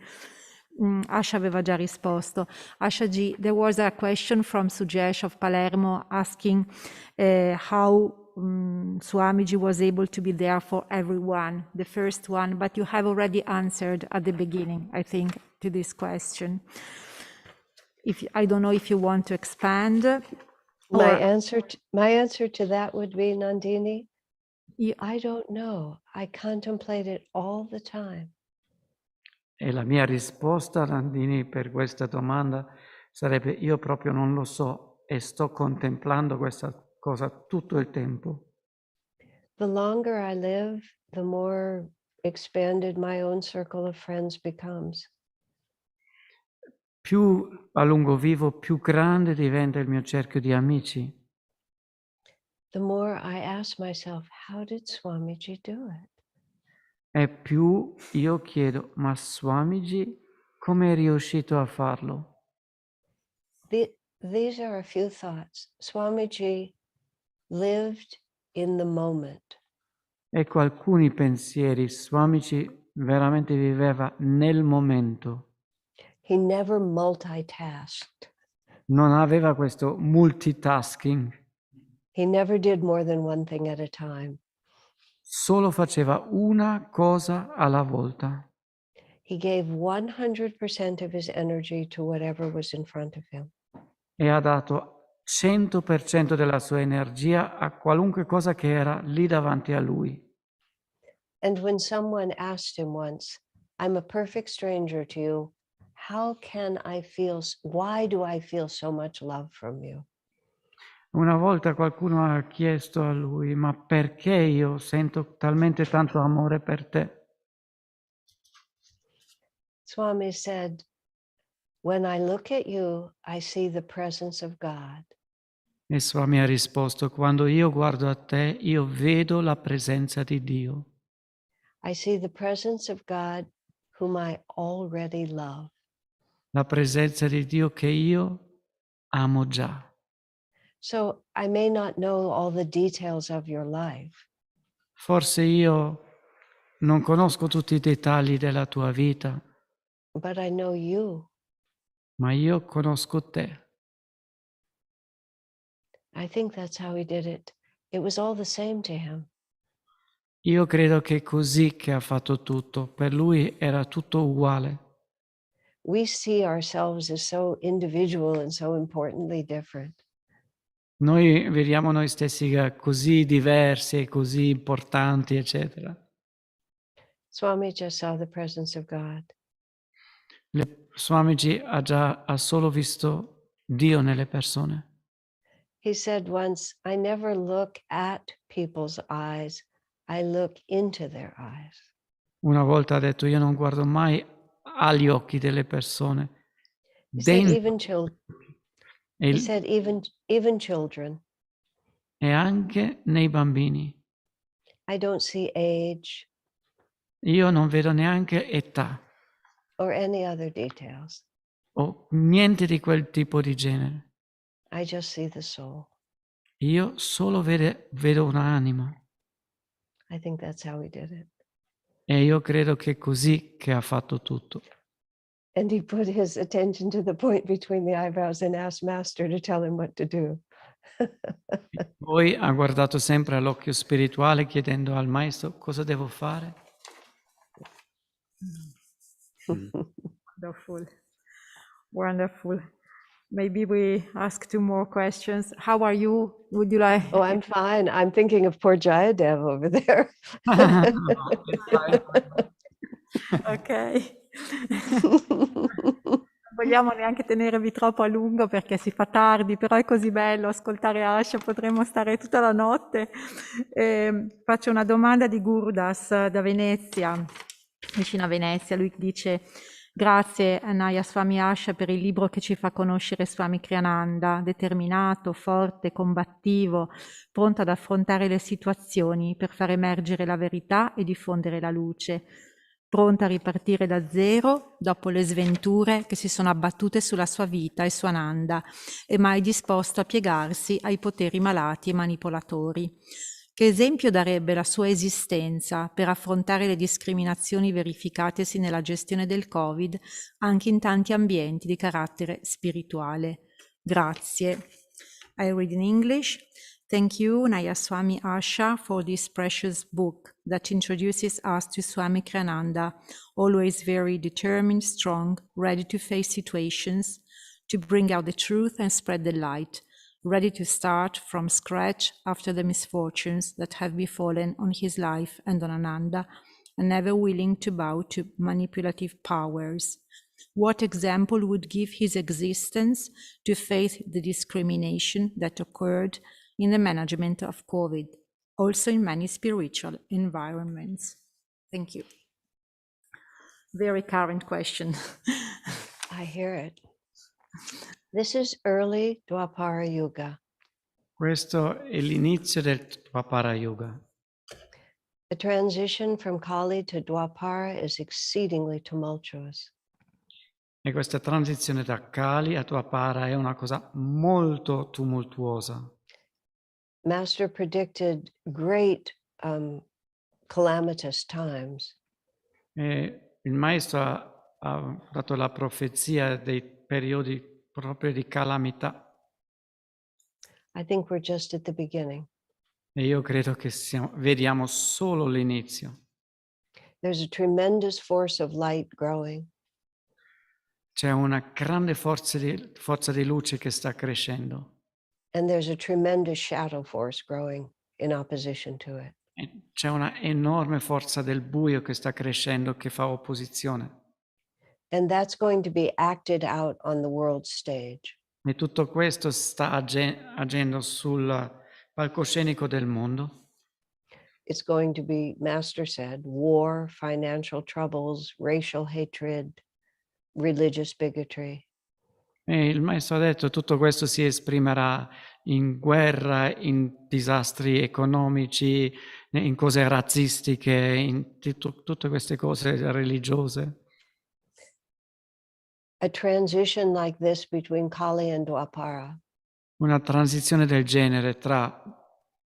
[SPEAKER 2] Asha aveva già risposto. Ashaji, there was a question from 𝗠𝗔𝗧 of Palermo asking how Swamiji was able to be there for everyone, the first one, but you have already answered at the beginning, I think, to this question. I don't know if you want to expand.
[SPEAKER 3] My answer to that would be, Nandini,
[SPEAKER 2] Yeah.
[SPEAKER 3] I don't know. I contemplate it all the time.
[SPEAKER 4] E la mia risposta, Nandini, per questa domanda sarebbe io proprio non lo so e sto contemplando questa cosa tutto il tempo.
[SPEAKER 3] The longer I live, the more expanded my own circle of friends becomes.
[SPEAKER 4] Più a lungo vivo, più grande diventa il mio cerchio di amici.
[SPEAKER 3] The more I ask myself, how did Swamiji do it?
[SPEAKER 4] E più io chiedo, ma Swamiji come è riuscito a farlo?
[SPEAKER 3] These are a few thoughts. Swamiji lived in the moment.
[SPEAKER 4] Ecco alcuni pensieri. Swamiji veramente viveva nel momento.
[SPEAKER 3] He never multitasked.
[SPEAKER 4] Non aveva questo multitasking.
[SPEAKER 3] He never did more than one thing at a time.
[SPEAKER 4] Solo faceva una cosa alla volta.
[SPEAKER 3] He gave 100% of his energy to whatever was in front of him.
[SPEAKER 4] E ha dato 100% della sua energia a qualunque cosa che era lì davanti a lui.
[SPEAKER 3] And when someone asked him once, I'm a perfect stranger to you, why do I feel so much love from you?
[SPEAKER 4] Una volta qualcuno ha chiesto a lui, ma perché io sento talmente tanto amore per te?
[SPEAKER 3] Swami said, when I look at you, I see the presence of God.
[SPEAKER 4] E Swami ha risposto, quando io guardo a te, io vedo la presenza di Dio.
[SPEAKER 3] I see the presence of God whom I already love.
[SPEAKER 4] La presenza di Dio che io amo già.
[SPEAKER 3] So I may not know all the details of your life,
[SPEAKER 4] Forse io non conosco tutti i dettagli della tua vita,
[SPEAKER 3] but I know you.
[SPEAKER 4] ma io conosco te.
[SPEAKER 3] I think that's how he did it. It was all the same to him.
[SPEAKER 4] Io credo che è così che ha fatto tutto. Per lui era tutto uguale.
[SPEAKER 3] We see ourselves as so individual and so importantly different.
[SPEAKER 4] Noi vediamo noi stessi così diversi e così importanti, eccetera.
[SPEAKER 3] Swami just saw the presence of God.
[SPEAKER 4] Swamiji ha solo visto Dio nelle persone.
[SPEAKER 3] He said once, I never look at people's eyes, I look into their eyes.
[SPEAKER 4] Una volta ha detto, io non guardo mai agli occhi delle persone.
[SPEAKER 3] He said
[SPEAKER 4] Dentro
[SPEAKER 3] even children.
[SPEAKER 4] e,
[SPEAKER 3] He said even children.
[SPEAKER 4] e anche nei bambini.
[SPEAKER 3] I don't see age
[SPEAKER 4] Io non vedo neanche età
[SPEAKER 3] or any other details.
[SPEAKER 4] o niente di quel tipo di genere.
[SPEAKER 3] I just see the soul.
[SPEAKER 4] Io solo vedo un'anima.
[SPEAKER 3] I think that's how he did it.
[SPEAKER 4] E io credo che è così che ha fatto tutto.
[SPEAKER 3] And he put his attention to the point between the eyebrows and asked Master to tell him what to do.
[SPEAKER 4] Poi ha guardato sempre all'occhio spirituale chiedendo al maestro cosa devo fare.
[SPEAKER 2] Wonderful. Wonderful. Maybe we ask 2 more questions. How are you? Would you like?
[SPEAKER 3] Oh, I'm fine. I'm thinking of poor 𝗟𝗓𝗫 over there.
[SPEAKER 2] Ok. Non vogliamo neanche tenervi troppo a lungo perché si fa tardi, però è così bello ascoltare Asha, potremmo stare tutta la notte. Faccio una domanda di 𝗟𝗕𝗓𝗏 da Venezia, vicino a Venezia. Lui dice: grazie a Nayaswami Asha per il libro che ci fa conoscere Swami Kriyananda, determinato, forte, combattivo, pronto ad affrontare le situazioni per far emergere la verità e diffondere la luce, pronto a ripartire da zero dopo le sventure che si sono abbattute sulla sua vita e su Ananda, e mai disposto a piegarsi ai poteri malati e manipolatori. Che esempio darebbe la sua esistenza per affrontare le discriminazioni verificatesi nella gestione del Covid anche in tanti ambienti di carattere spirituale? Grazie. I read in English. Thank you, Nayaswami Asha, for this precious book that introduces us to Swami Kriyananda, always very determined, strong, ready to face situations, to bring out the truth and spread the light, ready to start from scratch after the misfortunes that have befallen on his life and on Ananda, and never willing to bow to manipulative powers. What example would give his existence to face the discrimination that occurred in the management of COVID, also in many spiritual environments? Thank you. Very current question.
[SPEAKER 3] I hear it. This is early Dwapara Yuga.
[SPEAKER 4] Questo è l'inizio del 𝗏𝗏𝗏 Yuga.
[SPEAKER 3] The transition from Kali to Dwapara is exceedingly tumultuous.
[SPEAKER 4] E questa transizione da Kali a 𝗏𝗏𝗏 è una cosa molto tumultuosa.
[SPEAKER 3] Master predicted great calamitous times.
[SPEAKER 4] E il maestro ha dato la profezia dei periodi proprio di calamità.
[SPEAKER 3] I think we're just at the beginning.
[SPEAKER 4] E io credo che vediamo solo l'inizio.
[SPEAKER 3] There's a tremendous force of light growing.
[SPEAKER 4] C'è una grande forza di luce che sta crescendo.
[SPEAKER 3] And there's a tremendous shadow force growing in opposition to it.
[SPEAKER 4] E c'è una enorme forza del buio che sta crescendo, che fa opposizione.
[SPEAKER 3] And that's going to be acted out on the world stage.
[SPEAKER 4] E tutto questo sta agendo sul palcoscenico del mondo.
[SPEAKER 3] It's going to be, Master said, war, financial troubles, racial hatred, religious bigotry.
[SPEAKER 4] E il maestro ha detto tutto questo si esprimerà in guerra, in disastri economici, in cose razzistiche, in tutte queste cose religiose.
[SPEAKER 3] A transition like this between Kali and Dwapara
[SPEAKER 4] Una transizione del genere tra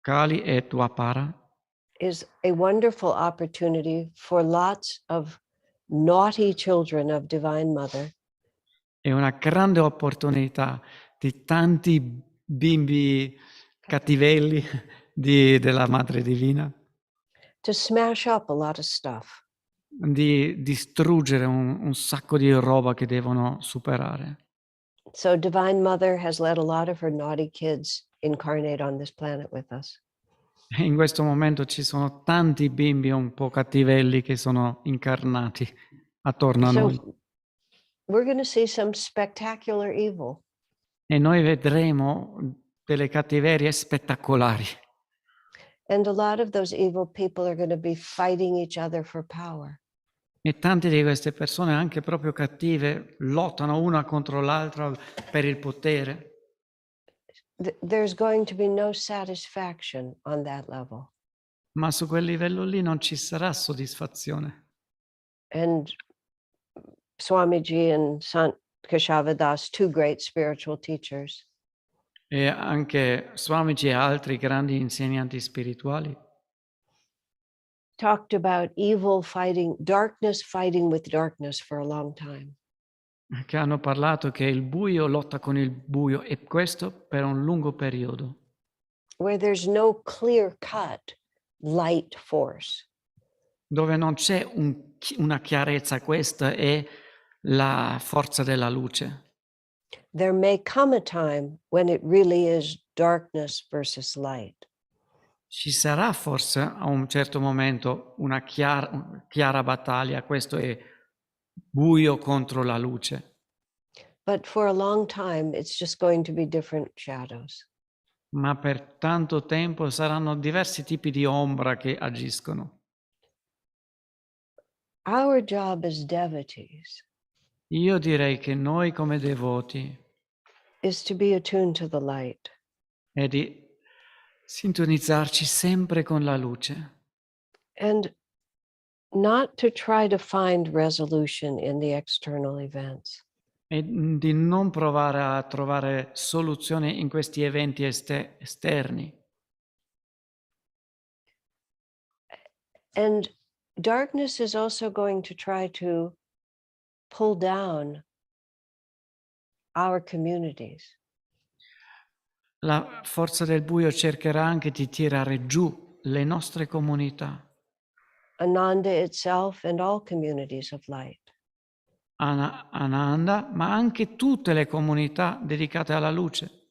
[SPEAKER 4] Kali e Dwapara
[SPEAKER 3] is a wonderful opportunity for lots of naughty children of Divine Mother
[SPEAKER 4] è una grande opportunità di tanti bimbi cattivelli della Madre Divina
[SPEAKER 3] to smash up a lot of stuff.
[SPEAKER 4] di distruggere un sacco di roba che devono superare.
[SPEAKER 3] So Divine Mother has let a lot of her naughty kids incarnate on this planet with us.
[SPEAKER 4] E in questo momento ci sono tanti bimbi un po' cattivelli che sono incarnati attorno a noi.
[SPEAKER 3] So we're going to see some spectacular evil.
[SPEAKER 4] E noi vedremo delle cattiverie spettacolari.
[SPEAKER 3] And a lot of those evil people are going to be fighting each other for power.
[SPEAKER 4] E tante di queste persone, anche proprio cattive, lottano una contro l'altra per il potere.
[SPEAKER 3] There's going to be no satisfaction on that level.
[SPEAKER 4] Ma su quel livello lì non ci sarà soddisfazione.
[SPEAKER 3] And Swamiji and Sant Keshavdas, two great spiritual teachers,
[SPEAKER 4] E anche Swamiji e altri grandi insegnanti spirituali
[SPEAKER 3] talked about evil fighting, darkness fighting with darkness for a long time.
[SPEAKER 4] che hanno parlato che il buio lotta con il buio, e questo per un lungo periodo,
[SPEAKER 3] Where there's no clear-cut light force.
[SPEAKER 4] dove non c'è una chiarezza. Questa è la forza della luce.
[SPEAKER 3] There may come a time when it really is darkness versus light.
[SPEAKER 4] Ci sarà forse a un certo momento una chiara battaglia, questo è buio contro la luce.
[SPEAKER 3] But for a long time, it's just going to be different shadows.
[SPEAKER 4] Ma per tanto tempo saranno diversi tipi di ombra che agiscono.
[SPEAKER 3] Our job as devotees
[SPEAKER 4] Io direi che noi come devoti
[SPEAKER 3] is to be attuned to the light.
[SPEAKER 4] è di sintonizzarci sempre con la luce
[SPEAKER 3] And not to try to find resolution in the external events.
[SPEAKER 4] e di non provare a trovare soluzioni in questi eventi esterni.
[SPEAKER 3] And darkness is also going to try to pull down our communities.
[SPEAKER 4] La forza del buio cercherà anche di tirare giù le nostre comunità.
[SPEAKER 3] Ananda itself and all communities of light.
[SPEAKER 4] Ananda, ma anche tutte le comunità dedicate alla luce.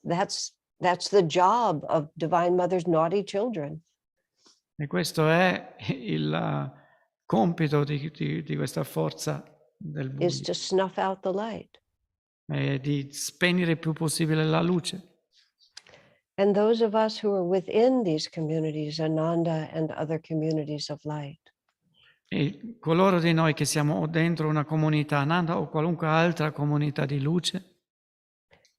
[SPEAKER 3] That's the job of Divine Mother's naughty children.
[SPEAKER 4] E questo è il compito di questa forza del buio,
[SPEAKER 3] Is to snuff out the light.
[SPEAKER 4] è di spegnere il più possibile la luce.
[SPEAKER 3] And those of us who are within these communities, Ananda and other communities of light,
[SPEAKER 4] E coloro di noi che siamo dentro una comunità Ananda o qualunque altra comunità di luce,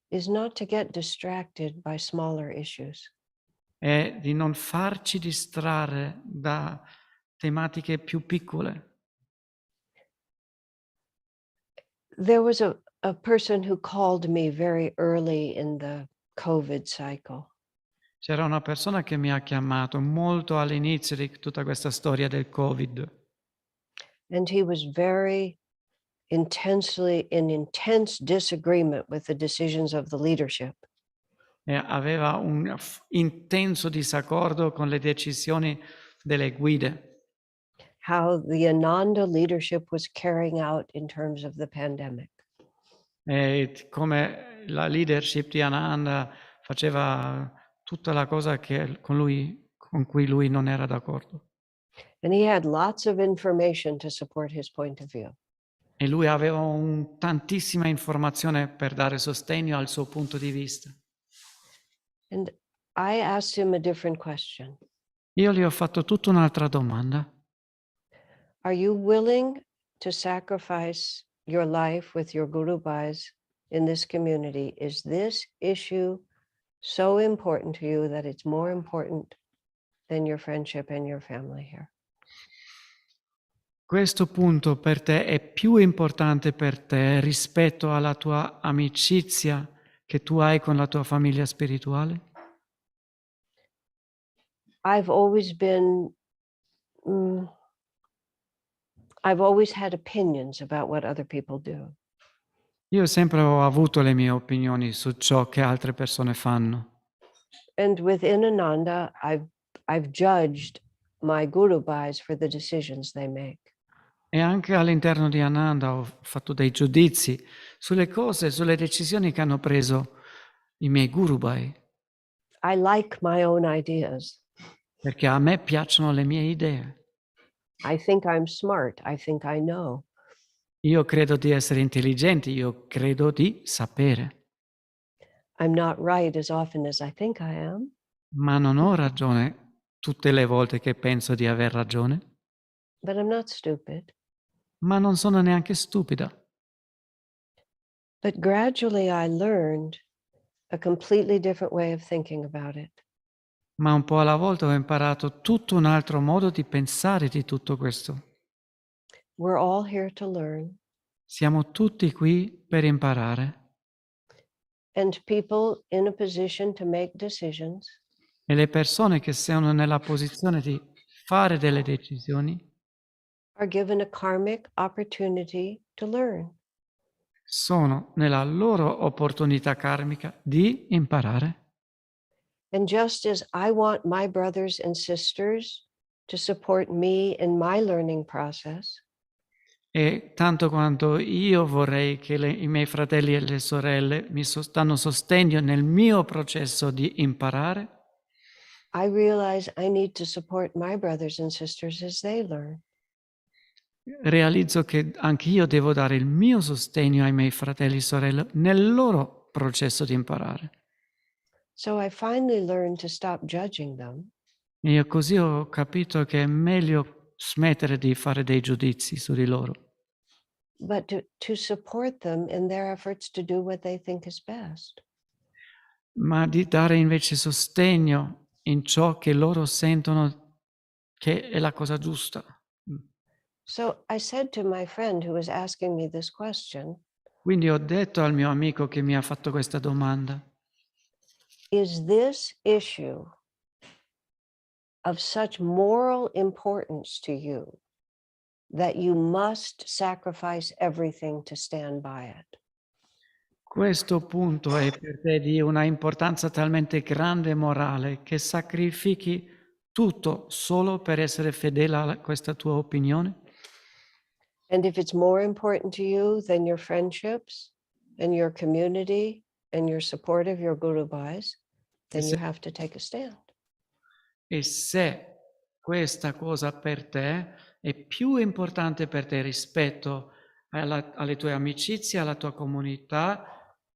[SPEAKER 3] is not to get distracted by smaller issues.
[SPEAKER 4] è di non farci distrarre da tematiche più piccole.
[SPEAKER 3] There was a person who called me very early in the COVID cycle.
[SPEAKER 4] C'era una persona che mi ha chiamato molto all'inizio di tutta questa storia del Covid.
[SPEAKER 3] And he was very intensely in intense disagreement with the decisions of the leadership.
[SPEAKER 4] E aveva un intenso disaccordo con le decisioni delle guide.
[SPEAKER 3] how the Ananda leadership was carrying out in terms of the pandemic.
[SPEAKER 4] E come la leadership di Ananda faceva tutta la cosa con cui lui non era d'accordo.
[SPEAKER 3] And he had lots of information to support his point of view.
[SPEAKER 4] E lui aveva tantissima informazione per dare sostegno al suo punto di vista.
[SPEAKER 3] And I asked him a different question.
[SPEAKER 4] Io gli ho fatto tutta un'altra domanda.
[SPEAKER 3] Are you willing to sacrifice your life with your gurubhais in this community? Is this issue so important to you that it's more important than your friendship and your family here?
[SPEAKER 4] Questo punto per te è più importante per te rispetto alla tua amicizia che tu hai con la tua famiglia spirituale?
[SPEAKER 3] I've always had opinions about what other people do.
[SPEAKER 4] Io sempre ho avuto le mie opinioni su ciò che altre persone fanno.
[SPEAKER 3] And within Ananda, I've judged my gurubhais for the decisions they make.
[SPEAKER 4] E anche all'interno di Ananda ho fatto dei giudizi sulle cose, sulle decisioni che hanno preso i miei gurubhai.
[SPEAKER 3] I like my own ideas.
[SPEAKER 4] Perché a me piacciono le mie idee.
[SPEAKER 3] I think I'm smart. I think I know.
[SPEAKER 4] Io credo di essere intelligente, io credo di sapere.
[SPEAKER 3] I'm not right as often as I think I am.
[SPEAKER 4] Ma non ho ragione tutte le volte che penso di aver ragione.
[SPEAKER 3] But I'm not stupid.
[SPEAKER 4] Ma non sono neanche stupida.
[SPEAKER 3] But gradually I learned a completely different way of thinking about it.
[SPEAKER 4] Ma un po' alla volta ho imparato tutto un altro modo di pensare di tutto questo.
[SPEAKER 3] We're all here to learn.
[SPEAKER 4] Siamo tutti qui per imparare.
[SPEAKER 3] And people in a position to make decisions
[SPEAKER 4] E le persone che sono nella posizione di fare delle decisioni
[SPEAKER 3] are given a karmic opportunity to learn.
[SPEAKER 4] sono nella loro opportunità karmica di imparare.
[SPEAKER 3] And just as I want my brothers and sisters to support me in my learning process,
[SPEAKER 4] E tanto quanto io vorrei che i miei fratelli e le sorelle mi danno sostegno nel mio processo di imparare,
[SPEAKER 3] I realize I need to support my brothers and sisters as they learn.
[SPEAKER 4] realizzo che anche io devo dare il mio sostegno ai miei fratelli e sorelle nel loro processo di imparare.
[SPEAKER 3] So I finally learned to stop judging them
[SPEAKER 4] E io così ho capito che è meglio smettere di fare dei giudizi su di loro,
[SPEAKER 3] but to support them in their efforts to do what they think is best.
[SPEAKER 4] ma di dare invece sostegno in ciò che loro sentono che è la cosa giusta.
[SPEAKER 3] So I said to my friend who was asking me this question,
[SPEAKER 4] Quindi ho detto al mio amico che mi ha fatto questa domanda:
[SPEAKER 3] is this issue of such moral importance to you that you must sacrifice everything to stand by it?
[SPEAKER 4] questo punto è per te di una importanza talmente grande e morale che sacrifichi tutto solo per essere fedele a questa tua opinione?
[SPEAKER 3] And if it's more important to you than your friendships and your community and your support of your gurubhais, then you have to take a stand.
[SPEAKER 4] E se questa cosa per te è più importante per te rispetto alle tue amicizie, alla tua comunità,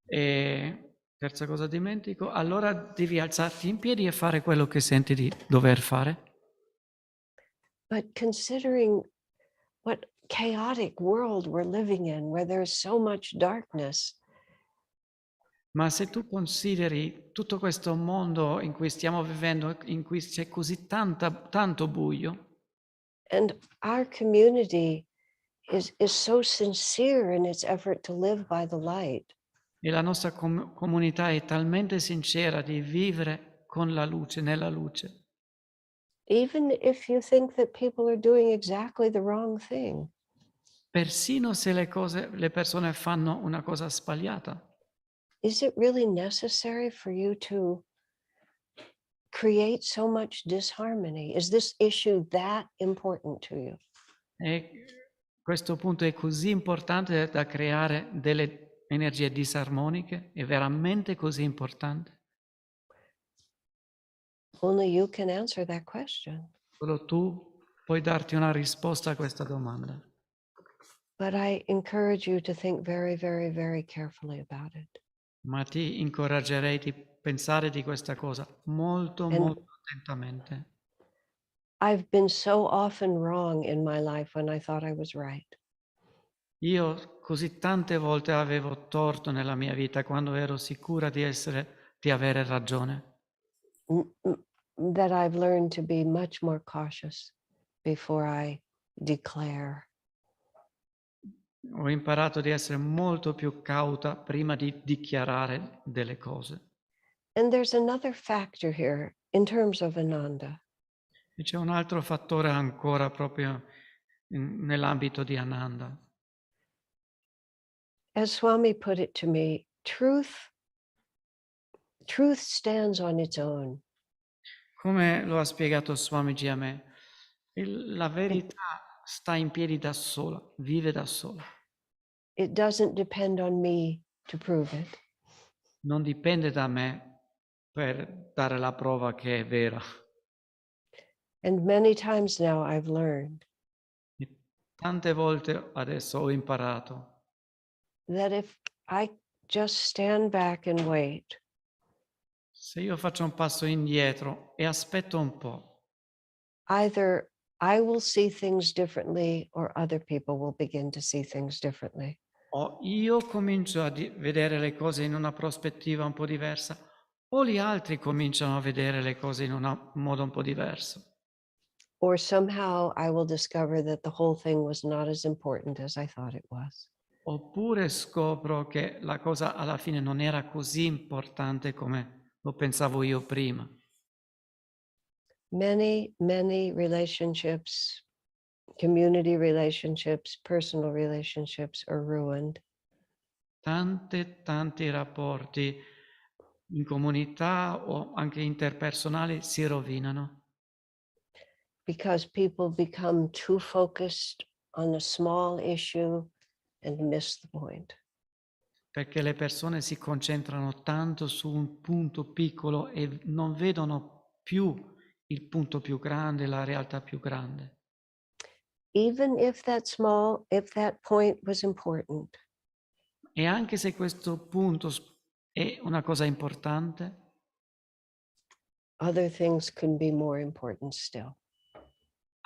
[SPEAKER 4] e terza cosa dimentico, allora devi alzarti in piedi e fare quello che senti di dover fare.
[SPEAKER 3] But considering what chaotic world we're living in, where there's so much darkness,
[SPEAKER 4] Ma se tu consideri tutto questo mondo in cui stiamo vivendo, in cui c'è così tanto buio,
[SPEAKER 3] and our community is so sincere in its effort to live by the light,
[SPEAKER 4] e la nostra comunità è talmente sincera di vivere con la luce, nella luce,
[SPEAKER 3] even if you think that people are doing exactly the wrong thing,
[SPEAKER 4] persino se le persone fanno una cosa sbagliata,
[SPEAKER 3] is it really necessary for you to create so much disharmony? Is this issue that important to you?
[SPEAKER 4] E questo punto è così importante da creare delle energie disarmoniche, è veramente così importante.
[SPEAKER 3] Only you can answer that question.
[SPEAKER 4] Solo tu puoi darti una risposta a questa domanda.
[SPEAKER 3] But I encourage you to think very, very, very carefully about it.
[SPEAKER 4] Ma ti incoraggerei di pensare di questa cosa molto,
[SPEAKER 3] And
[SPEAKER 4] molto attentamente.
[SPEAKER 3] I've been so often wrong in my life when I thought I was right.
[SPEAKER 4] Io così tante volte avevo torto nella mia vita quando ero sicura di avere ragione.
[SPEAKER 3] That I've learned to be much more cautious before I declare.
[SPEAKER 4] Ho imparato di essere molto più cauta prima di dichiarare delle cose.
[SPEAKER 3] And there's another factor here in terms of Ananda.
[SPEAKER 4] E c'è un altro fattore ancora proprio nell'ambito di Ananda.
[SPEAKER 3] As Swami put it to me, truth stands on its own.
[SPEAKER 4] Come lo ha spiegato Swamiji a me, la verità sta in piedi da sola, vive da sola.
[SPEAKER 3] It doesn't depend on me to prove it.
[SPEAKER 4] Non dipende da me per dare la prova che è vera.
[SPEAKER 3] And many times now I've learned
[SPEAKER 4] E tante volte adesso ho imparato
[SPEAKER 3] that if I just stand back and wait,
[SPEAKER 4] se io faccio un passo indietro e aspetto un po',
[SPEAKER 3] either I will see things differently or other people will begin to see things differently.
[SPEAKER 4] o io comincio a vedere le cose in una prospettiva un po' diversa, o gli altri cominciano a vedere le cose in un modo un po' diverso.
[SPEAKER 3] Or somehow I will discover that the whole thing was not as important as I thought it was.
[SPEAKER 4] Oppure scopro che la cosa alla fine non era così importante come lo pensavo io prima.
[SPEAKER 3] Many, many relationships, community relationships, personal relationships are ruined
[SPEAKER 4] Tanti rapporti in comunità o anche interpersonali si rovinano
[SPEAKER 3] because people become too focused on a small issue and miss the point.
[SPEAKER 4] perché le persone si concentrano tanto su un punto piccolo e non vedono più il punto più grande, la realtà più grande.
[SPEAKER 3] Even if that point was important,
[SPEAKER 4] E anche se questo punto è una cosa importante,
[SPEAKER 3] other things can be more important still.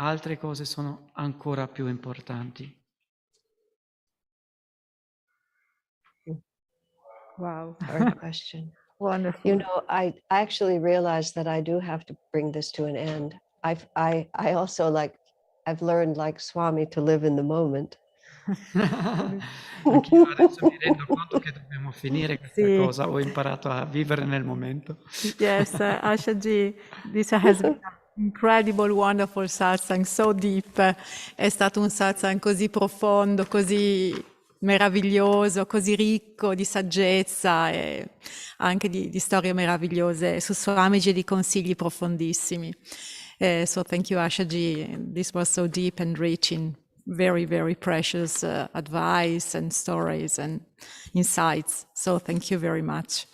[SPEAKER 4] altre cose sono ancora più importanti.
[SPEAKER 2] Wow,
[SPEAKER 3] Hard question.
[SPEAKER 2] wonderful.
[SPEAKER 3] You know, I actually realized that I do have to bring this to an end. I also I've learned like Swami to live in the moment.
[SPEAKER 4] Anch'io adesso mi rendo conto che dobbiamo finire questa
[SPEAKER 2] Sì.
[SPEAKER 4] cosa, ho imparato a vivere nel momento.
[SPEAKER 2] Yes, Ashaji, this has been an incredible, wonderful satsang, so deep. È stato un satsang così profondo, così meraviglioso, così ricco di saggezza e anche di storie meravigliose su Swamiji e di consigli profondissimi. So thank you, Ashaji. This was so deep and rich in very, very precious advice and stories and insights. So thank you very much.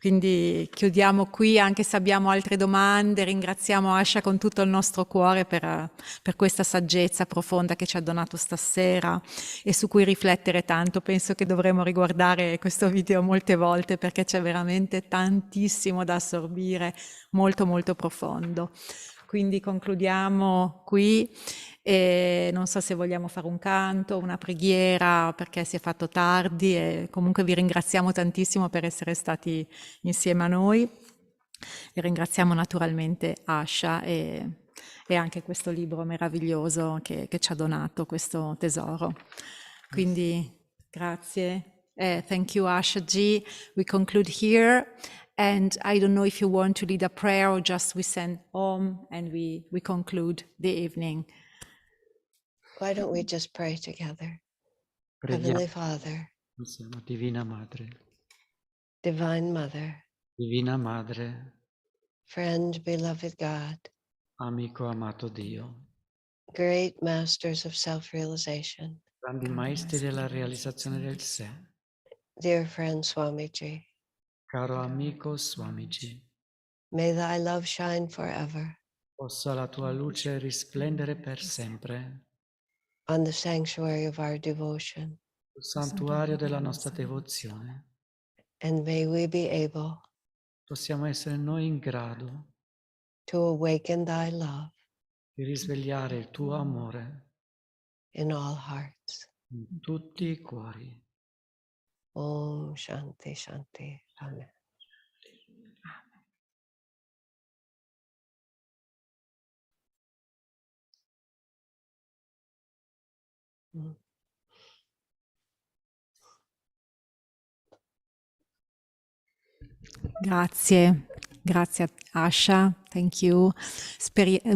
[SPEAKER 2] Quindi chiudiamo qui, anche se abbiamo altre domande. Ringraziamo Asha con tutto il nostro cuore per questa saggezza profonda che ci ha donato stasera e su cui riflettere tanto. Penso che dovremo riguardare questo video molte volte perché c'è veramente tantissimo da assorbire, molto molto profondo. Quindi concludiamo qui e non so se vogliamo fare un canto, una preghiera perché si è fatto tardi e comunque vi ringraziamo tantissimo per essere stati insieme a noi e ringraziamo naturalmente Asha e anche questo libro meraviglioso che ci ha donato questo tesoro. Quindi grazie. Thank you, Ashaji. We conclude here. And I don't know if you want to lead a prayer or just we send Om and we conclude the evening.
[SPEAKER 3] Why don't we just pray together?
[SPEAKER 4] Preghiamo
[SPEAKER 3] Heavenly Father,
[SPEAKER 4] insieme, Divina Madre,
[SPEAKER 3] Divine Mother,
[SPEAKER 4] Divina Madre,
[SPEAKER 3] friend, beloved God,
[SPEAKER 4] amico amato Dio,
[SPEAKER 3] great masters of self-realization,
[SPEAKER 4] grandi maestri della realizzazione del sé.
[SPEAKER 3] dear friend Swamiji,
[SPEAKER 4] Caro amico Swamiji,
[SPEAKER 3] may thy love shine forever
[SPEAKER 4] possa la tua luce risplendere per sempre
[SPEAKER 3] on the sanctuary of our devotion,
[SPEAKER 4] sul santuario della nostra devozione.
[SPEAKER 3] and may we be able
[SPEAKER 4] Possiamo essere noi in grado
[SPEAKER 3] to awaken thy love
[SPEAKER 4] di risvegliare il tuo amore
[SPEAKER 3] in all hearts.
[SPEAKER 4] in tutti i cuori.
[SPEAKER 3] Om Shanti Shanti. Amen. Mm.
[SPEAKER 2] Grazie, grazie Asha, thank you.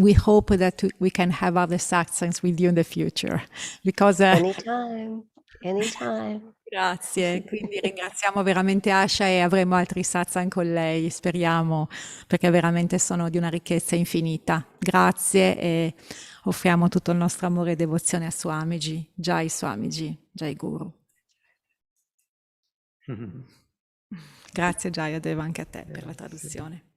[SPEAKER 2] We hope that we can have other satsangs with you in the future, because
[SPEAKER 3] Anytime, anytime.
[SPEAKER 2] grazie, quindi ringraziamo veramente Asha e avremo altri satsang con lei, speriamo, perché veramente sono di una ricchezza infinita. Grazie e offriamo tutto il nostro amore e devozione a Swamiji, Swamiji, Jai Guru. Grazie Jayadeva anche a te per la traduzione.